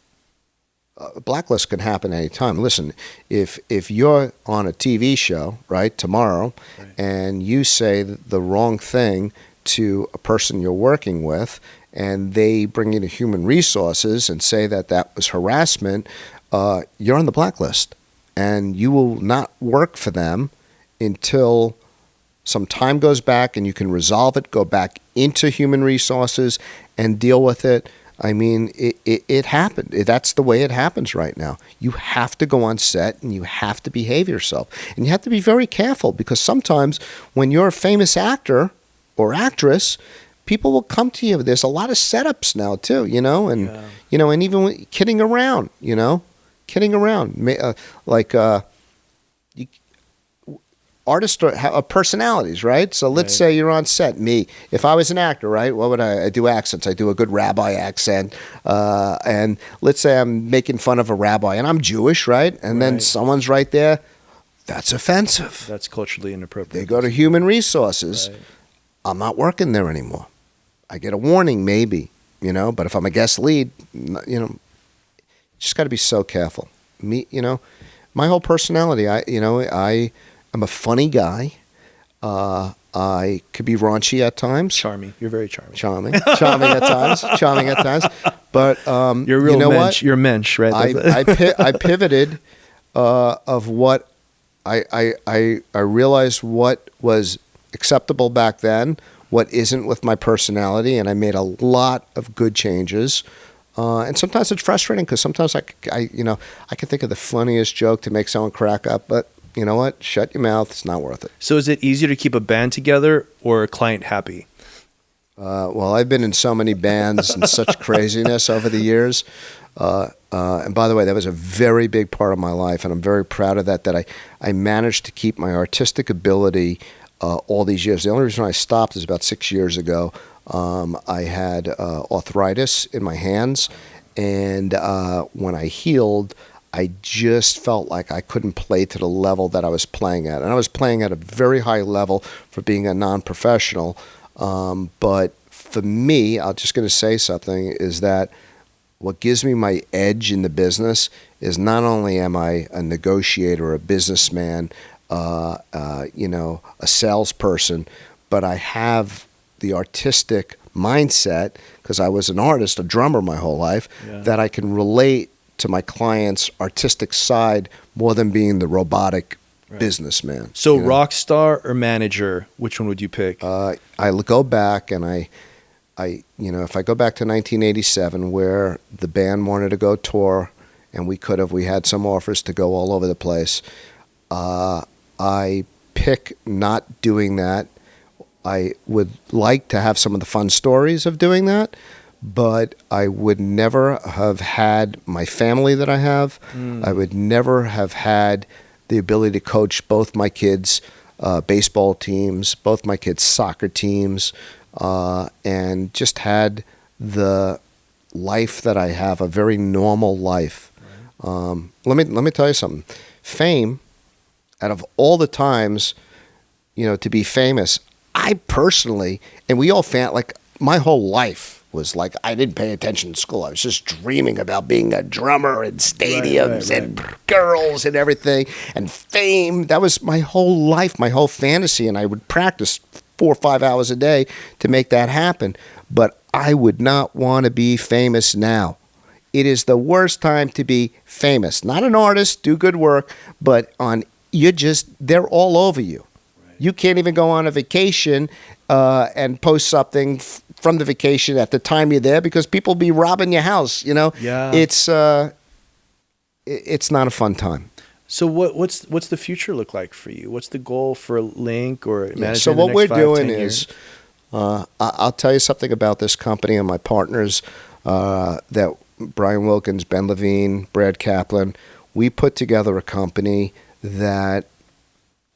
Blacklist can happen anytime. Listen, if you're on a TV show, right, tomorrow,
Right.
and you say the wrong thing to a person you're working with, and they bring you to human resources and say that was harassment, you're on the blacklist, and you will not work for them until some time goes back and you can resolve it, go back into human resources and deal with it. I mean, it happened. That's the way it happens right now. You have to go on set and you have to behave yourself. And you have to be very careful, because sometimes when you're a famous actor or actress, people will come to you. There's a lot of setups now too, and and even kidding around, artists have personalities, right? So let's say you're on set. Me, if I was an actor, right? What would I do? Accents. I do a good rabbi accent, and let's say I'm making fun of a rabbi, and I'm Jewish, right? And then someone's right there. That's offensive.
That's culturally inappropriate.
They go to human resources. Right. I'm not working there anymore. I get a warning, maybe, But if I'm a guest lead, just got to be so careful. Me, my whole personality. I'm a funny guy. I could be raunchy at times.
Charming. You're very charming.
Charming at times. But
you're a real mensch. You're a mensch, right?
I pivoted of what I realized what was acceptable back then, what isn't with my personality, and I made a lot of good changes. And sometimes it's frustrating, because sometimes I can think of the funniest joke to make someone crack up, but you know what? Shut your mouth. It's not worth it.
So is it easier to keep a band together or a client happy?
Well, I've been in so many bands and such craziness over the years. And by the way, that was a very big part of my life, and I'm very proud of that I managed to keep my artistic ability all these years. The only reason I stopped is about 6 years ago. I had arthritis in my hands, and when I healed, I just felt like I couldn't play to the level that I was playing at. And I was playing at a very high level for being a non-professional. But for me, I'm just going to say something, is that what gives me my edge in the business is not only am I a negotiator, a businessman, a salesperson, but I have the artistic mindset, because I was an artist, a drummer my whole life, that I can relate to my client's artistic side more than being the robotic businessman.
So rock star or manager, which one would you pick?
I go back and I if I go back to 1987, where the band wanted to go tour and we had some offers to go all over the place. I pick not doing that. I would like to have some of the fun stories of doing that, but I would never have had my family that I have. I would never have had the ability to coach both my kids' baseball teams, both my kids' soccer teams, and just had the life that I have, a very normal life. Right. Let me tell you something. Fame, out of all the times, to be famous, I personally, and we all like my whole life was like I didn't pay attention in school. I was just dreaming about being a drummer and stadiums and girls and everything and fame. That was my whole life, my whole fantasy, and I would practice 4 or 5 hours a day to make that happen. But I would not want to be famous now. It is the worst time to be famous. Not an artist, do good work, but they're all over you. You can't even go on a vacation and post something from the vacation at the time you're there because people be robbing your house.
Yeah.
It's not a fun time.
So what's the future look like for you? What's the goal for Link or management?
So what we're doing is, I'll tell you something about this company and my partners, that Brian Wilkins, Ben Levine, Brad Kaplan. We put together a company that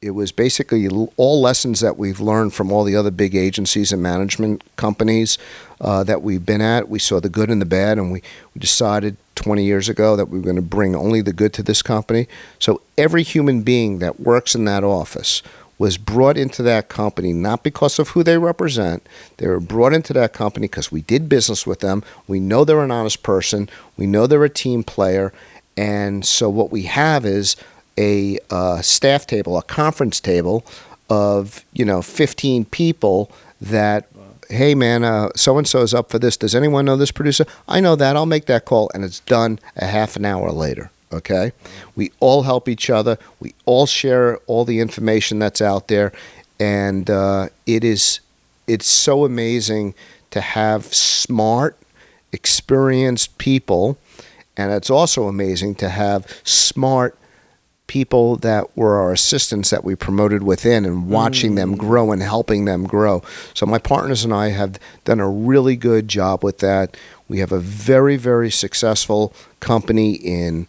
it was basically all lessons that we've learned from all the other big agencies and management companies that we've been at. We saw the good and the bad, and we decided 20 years ago that we were going to bring only the good to this company. So every human being that works in that office was brought into that company not because of who they represent. They were brought into that company because we did business with them. We know they're an honest person. We know they're a team player. And so what we have is a staff table, a conference table of 15 people that, hey man, so-and-so is up for this. Does anyone know this producer? I know that. I'll make that call. And it's done a half an hour later. Okay? We all help each other. We all share all the information that's out there. And it's so amazing to have smart, experienced people. And it's also amazing to have smart people that were our assistants that we promoted within and watching them grow and helping them grow. So my partners and I have done a really good job with that. We have a very, very successful company in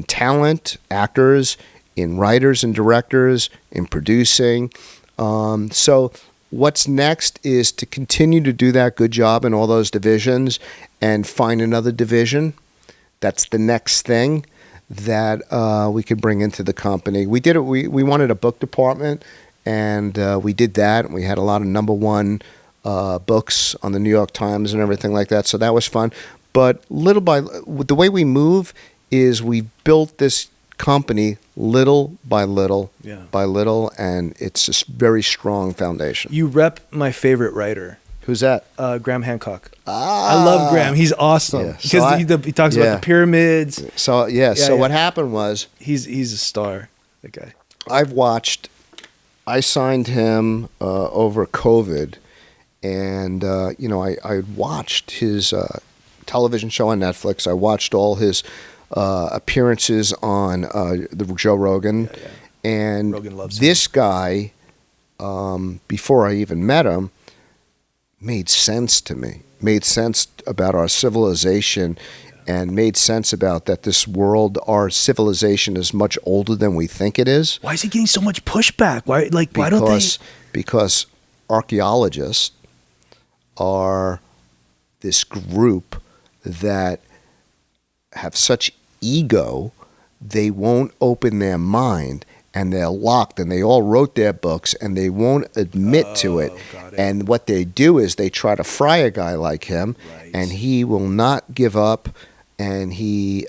talent, actors, in writers and directors, in producing. So what's next is to continue to do that good job in all those divisions and find another division. That's the next thing that we could bring into the company. We did it. We wanted a book department, and we did that. And we had a lot of number one books on the New York Times and everything like that. So that was fun. But the way we move is we built this company little by little, and it's a very strong foundation.
You rep my favorite writer.
Who's that?
Graham Hancock. I love Graham. He's awesome.
Yeah.
Because he talks about the pyramids.
So what happened was
he's a star, that guy.
I signed him over COVID, and I watched his television show on Netflix. I watched all his appearances on the Joe Rogan. Yeah. And
Rogan loves
this guy, before I even met him, made sense to me, made sense about our civilization, and made sense about that this world, our civilization is much older than we think it is.
Why is he getting so much pushback? Why don't they?
Because archaeologists are this group that have such ego, they won't open their mind. And they're locked, and they all wrote their books, and they won't admit to it. And what they do is they try to fry a guy like him, and he will not give up. And he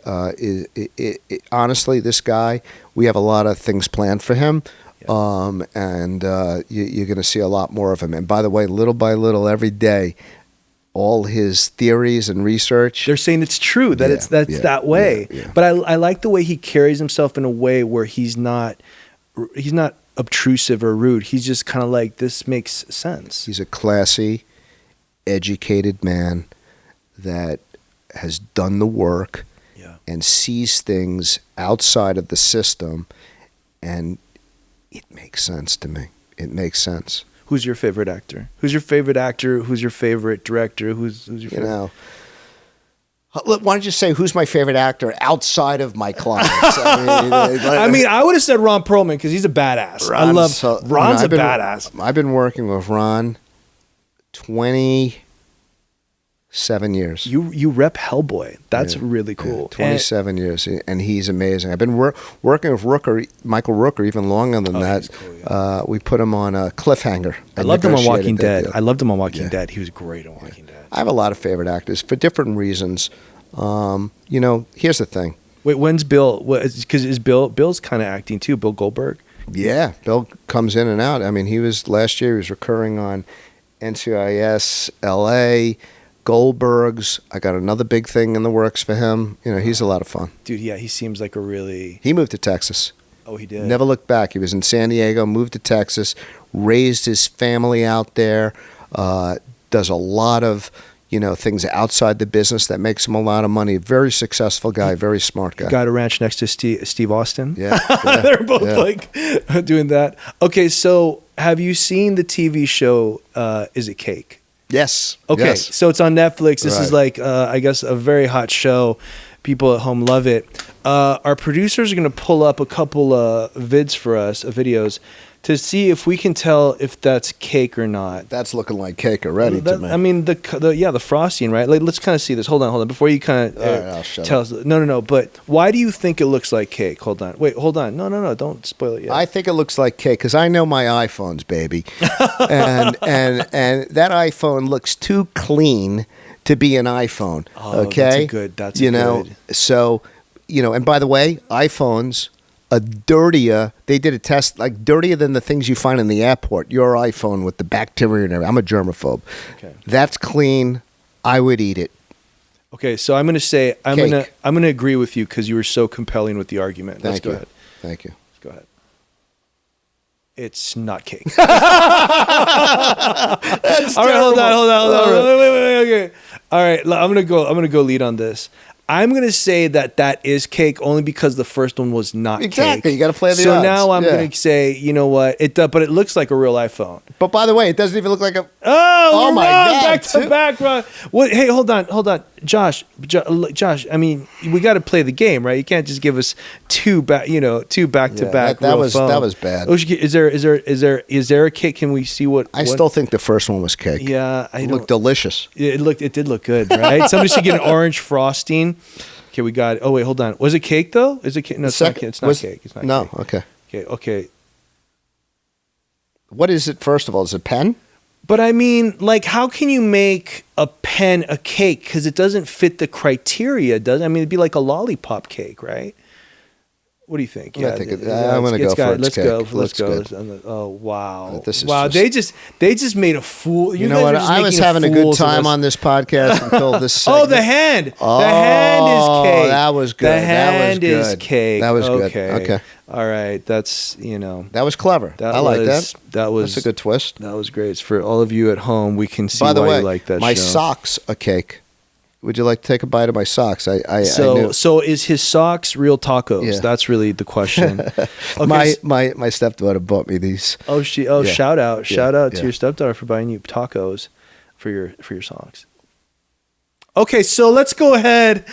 honestly, this guy, we have a lot of things planned for him, and you're going to see a lot more of him. And by the way, little by little, every day, all his theories and research.
They're saying it's true, that it's that way. Yeah. But I like the way he carries himself in a way where he's not obtrusive or rude. He's just kind of like, this makes sense.
He's a classy, educated man that has done the work and sees things outside of the system, and it makes sense to me. It makes sense.
Who's your favorite actor? Who's your favorite actor? Who's your favorite director? Who's your favorite?
You know, why don't you say who's my favorite actor outside of my clients?
I mean, I would have said Ron Perlman because he's a badass. Ron's a badass.
I've been working with Ron 27 years.
You rep Hellboy. That's really cool.
27 years, and he's amazing. I've been working with Michael Rooker even longer than that. Cool, yeah. We put him on a Cliffhanger.
I loved him on Walking Dead. He was great on Walking Dead.
I have a lot of favorite actors for different reasons. Here's the thing.
Wait, when's Bill? Because Bill's kind of acting too. Bill Goldberg.
Yeah, Bill comes in and out. I mean, last year he was recurring on NCIS, LA, Goldberg's. I got another big thing in the works for him. He's a lot of fun.
Dude, yeah, he seems like a really...
He moved to Texas.
Oh, he did?
Never looked back. He was in San Diego, moved to Texas, raised his family out there, does a lot of, things outside the business that makes him a lot of money. Very successful guy, very smart guy.
Got a ranch next to Steve Austin.
Yeah.
They're both doing that. Okay, so have you seen the TV show, Is It Cake?
Yes.
Okay,
yes.
So it's on Netflix. This
Right.
is like, I guess, a very hot show. People at home love it. Our producers are going to pull up a couple vids for us, videos, to see if we can tell if that's cake or not.
That's looking like cake already to me.
I mean, the frosting, right? Like, let's kind of see this. Hold on. Before you kind of tell us. No. But why do you think it looks like cake? Hold on. Wait, hold on. No. Don't spoil it yet.
I think it looks like cake because I know my iPhones, baby, and that iPhone looks too clean to be an iPhone.
Oh,
okay,
that's good.
So, and by the way, iPhones are dirtier. They did a test, like dirtier than the things you find in the airport. Your iPhone with the bacteria and everything. I'm a germaphobe.
Okay.
That's clean. I would eat it.
Okay, so I'm going to say I'm
Cake.
going to agree with you because you were so compelling with the argument. Let's go ahead.
Thank you.
Let's go ahead. It's not cake.
That's
All right, hold on.
All right.
Wait. Okay. All right, I'm gonna go lead on this. I'm gonna say that is cake only because the first one was not cake.
Exactly. You got to play the odds.
So now I'm gonna say, you know what? But it looks like a real iPhone.
But by the way, it doesn't even look like a.
Oh
my
God!
God!
Back to back, Ron. What? Hey, hold on, Josh. I mean, we got to play the game, right? You can't just give us two back to back.
That was bad.
Oh, is there a cake? Can we see what?
I still think the first one was cake.
Yeah,
it looked delicious.
It did look good, right? Somebody should get an orange frosting. Okay, we got it. Oh wait, hold on. Was it cake though? Is it cake? No, it's not cake. It's not cake. It's not.
No.
Cake.
Okay.
Okay.
What is it? First of all, is it pen?
But I mean, like, how can you make a pen a cake? Because it doesn't fit the criteria, does it? I mean, it'd be like a lollipop cake, right? What do you think?
I'm going to go for it.
Let's go. Oh, wow.
This is
wow. They just made a fool.
You know what? I was having a good time on this podcast until this segment.
Oh, the hand. The hand is cake.
That was good.
The hand is cake.
That was good.
Okay. All right. That's, That
was clever. I like that. That's a good twist.
That was great. For all of you at home, we can see
why
you like that
my
show.
socks are cake. Would you like to take a bite of my socks? I knew.
So is his socks real tacos?
Yeah.
That's really the question.
Okay. My stepdaughter bought me these.
Yeah. Shout out to your stepdaughter for buying you tacos for your socks. Okay, so let's go ahead.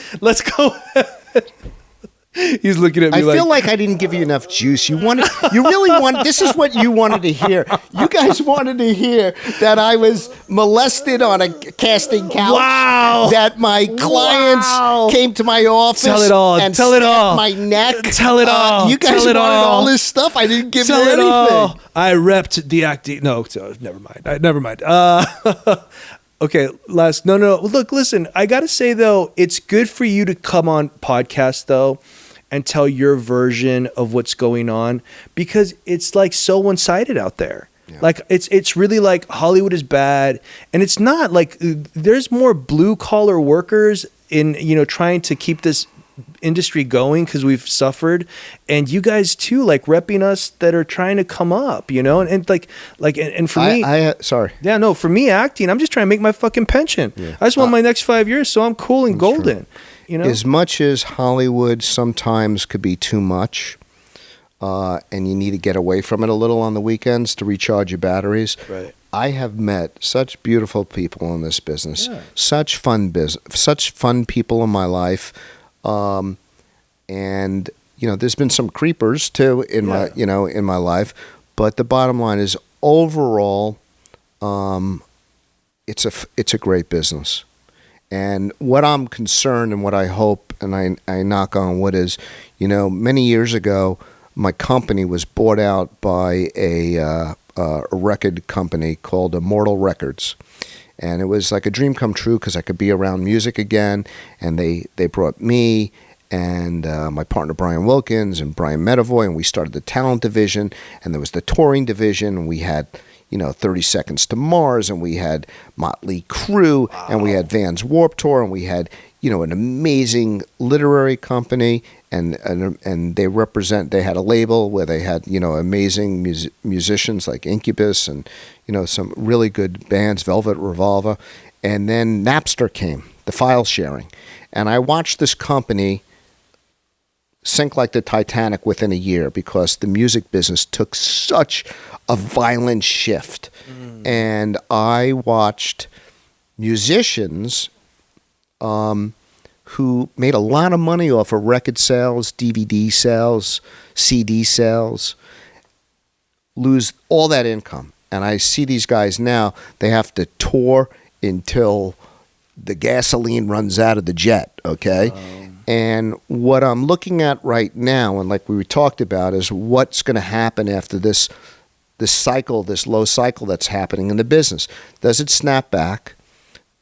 He's looking at me
I feel like I didn't give you enough juice. You really wanted, this is what you wanted to hear. You guys wanted to hear that I was molested on a casting couch.
Wow.
That my clients came to my office.
Tell it all.
And
Tell it all.
my neck.
Tell it all.
You guys wanted all this stuff. I didn't give you anything.
All. I repped the acting. No, so never mind. Okay, Look, listen, I got to say, though, it's good for you to come on podcasts, though, and tell your version of what's going on because it's like so one-sided out there. Yeah. Like it's really like Hollywood is bad, and it's not. Like there's more blue-collar workers in trying to keep this industry going because we've suffered, and you guys too, like repping us that are trying to come up, you know, and for me,
sorry.
Yeah, no, for me acting, I'm just trying to make my fucking pension. Yeah. I just want my next 5 years, so I'm cool and golden. True. You know,
as much as Hollywood sometimes could be too much, and you need to get away from it a little on the weekends to recharge your batteries.
Right.
I have met such beautiful people in this business, such fun people in my life, and there's been some creepers too in my life, but the bottom line is overall, it's a great business, and what I'm concerned and what I hope and I knock on wood is, many years ago, my company was bought out by a record company called Immortal Records. And it was like a dream come true because I could be around music again. And they brought me and my partner Brian Wilkins and Brian Medavoy, and we started the talent division. And there was the touring division, and we had 30 Seconds to Mars, and we had Motley Crue, and we had Vans Warped Tour, and we had an amazing literary company, and they had a label where they had amazing musicians like Incubus and some really good bands, Velvet Revolver, and then Napster came, the file sharing, and I watched this company sink like the Titanic within a year because the music business took such a violent shift, and I watched musicians who made a lot of money off of record sales, DVD sales, CD sales, lose all that income. And I see these guys now, they have to tour until the gasoline runs out of the jet, okay? And what I'm looking at right now, and like we talked about, is what's going to happen after this cycle, this low cycle that's happening in the business. Does it snap back?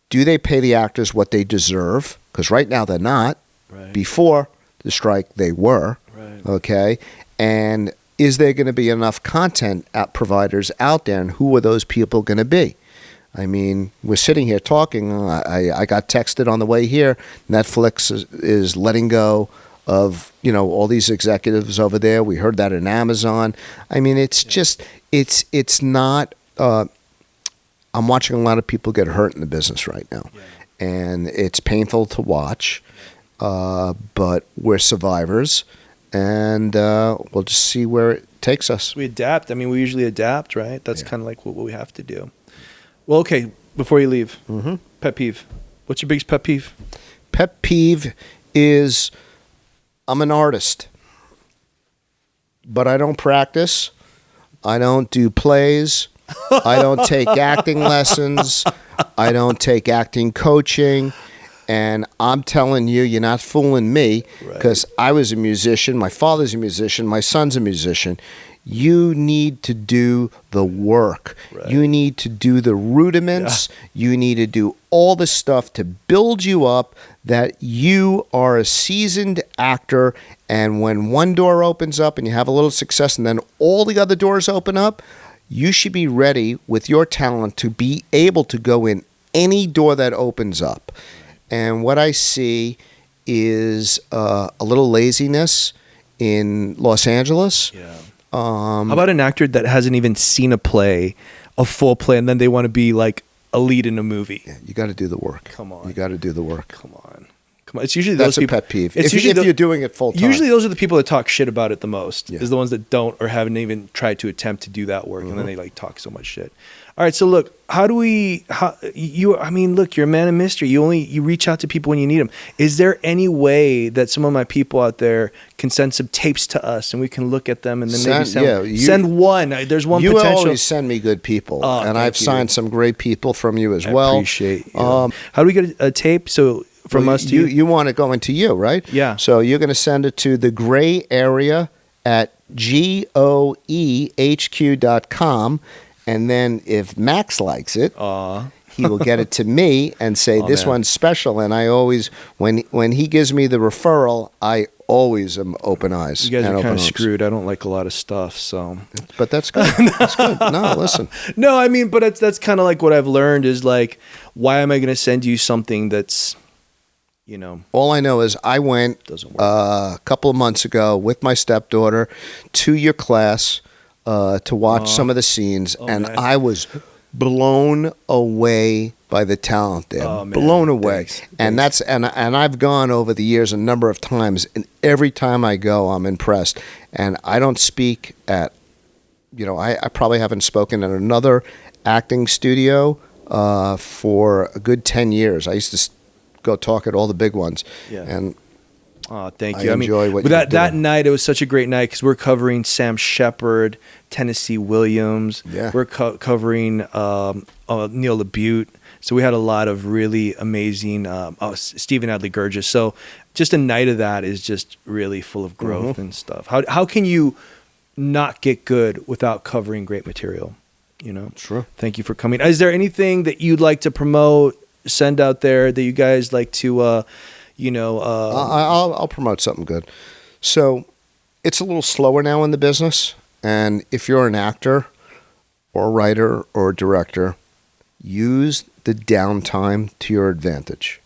Do they pay the actors what they deserve? Because right now they're not. Right. Before the strike, they were. Right. Okay? And is there going to be enough content providers out there, and who are those people going to be? I mean, we're sitting here talking. I got texted on the way here. Netflix is letting go of all these executives over there. We heard that in Amazon. I mean, it's just it's not. I'm watching a lot of people get hurt in the business right now, and it's painful to watch. But we're survivors, and we'll just see where it takes us.
We adapt. I mean, we usually adapt, right? That's kind of like what we have to do. Well, okay. Before you leave, pet peeve. What's your biggest pet peeve?
Pet peeve is I'm an artist, but I don't practice. I don't do plays. I don't take acting lessons. I don't take acting coaching. And I'm telling you, you're not fooling me, because I was a musician. My father's a musician. My son's a musician. You need to do the work. Right. You need to do the rudiments. Yeah. You need to do all the stuff to build you up that you are a seasoned actor. And when one door opens up and you have a little success and then all the other doors open up, you should be ready with your talent to be able to go in any door that opens up. And what I see is a little laziness in Los Angeles.
Yeah. How about an actor that hasn't even seen a full play, and then they want to be like a lead in a movie?
Yeah, you got to do the work.
Come on.
You got to do the work.
Come on. It's usually
that's
those people.
That's a pet peeve. If you're doing it full time.
Usually those are the people that talk shit about it the most. Yeah. Is the ones that don't or haven't even tried to attempt to do that work, and then they like talk so much shit. All right, so look, look, you're a man of mystery. You reach out to people when you need them. Is there any way that some of my people out there can send some tapes to us and we can look at them and then send one? There's one
you
potential.
You always send me good people, and I've signed some great people from you as well.
I appreciate you. How do we get a tape? So from us to you?
You want it going to you, right?
Yeah.
So you're going to send it to the gray area at goehq.com. And then if Max likes it, he will get it to me and say, this one's special. And I always, when he gives me the referral, I always am open eyes.
You guys are kind of screwed. I don't like a lot of stuff, so.
But that's good. That's good. No, listen.
No, I mean, but that's kind of like what I've learned is like, why am I going to send you something that's,
All I know is I went
doesn't work.
a couple of months ago with my stepdaughter to your class to watch some of the scenes, and
man.
I was blown away by the talent there.
Oh, man.
Blown away.
Thanks.
And that's and I've gone over the years a number of times, and every time I go, I'm impressed. And I don't speak at, I probably haven't spoken at another acting studio for a good 10 years. I used to go talk at all the big ones.
Yeah.
And
oh, thank you.
I enjoy what
but
you're
that
doing.
night, it was such a great night because we're covering Sam Shepard, Tennessee Williams.
Yeah.
We're covering Neil LaBute. So we had a lot of really amazing Stephen Adley Gurgis. So just a night of that is just really full of growth and stuff. How can you not get good without covering great material?
Sure.
Thank you for coming. Is there anything that you'd like to promote, send out there that you guys like to,
I'll promote something good. So it's a little slower now in the business. And if you're an actor or a writer or a director, use the downtime to your advantage.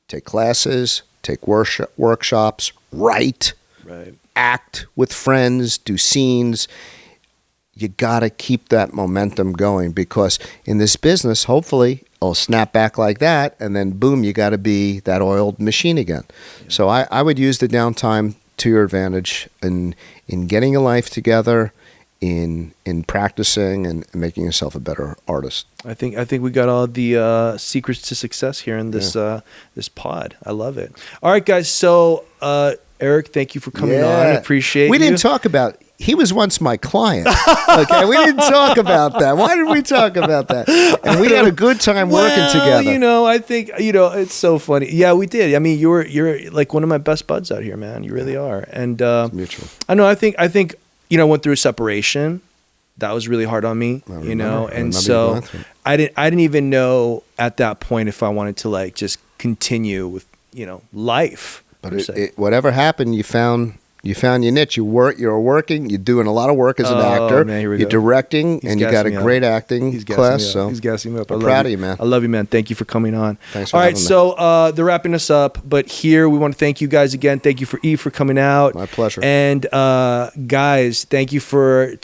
Take classes, take workshops, write,
Right.
act with friends, do scenes. You got to keep that momentum going, because in this business, hopefully, it'll snap back like that, and then boom, you got to be that oiled machine again. Yeah. So I would use the downtime to your advantage in getting your life together, in practicing and making yourself a better artist.
I think we got all the secrets to success here in this this pod. I love it. All right, guys. So Erik, thank you for coming on. I appreciate it.
We didn't talk about. He was once my client. Okay, we didn't talk about that. Why did we talk about that? And we had a good time working together.
I think it's so funny. Yeah, we did. I mean, you're like one of my best buds out here, man. You really are. And
it's mutual.
I know. I think I went through a separation. That was really hard on me. And so I didn't even know at that point if I wanted to like just continue with life.
But whatever happened, you found your niche. You're working. You're doing a lot of work as an actor.
Man, here we
you're
go.
directing, and you got a great acting class. So
he's gassing me up.
I'm proud of you, man.
I love you, man. Thank you for coming on.
Thanks for
All right,
having me.
so they're wrapping us up, but here we want to thank you guys again. Thank you for Eve for coming out.
My pleasure.
And guys, thank you for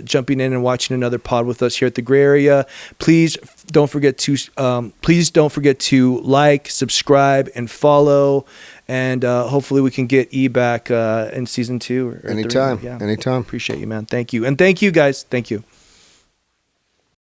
jumping in and watching another pod with us here at the Gray Area. Please don't forget to like, subscribe, and follow. And hopefully we can get E back in season 2. Or
Anytime.
3. Yeah.
Anytime.
Appreciate you, man. Thank you. And thank you, guys. Thank you.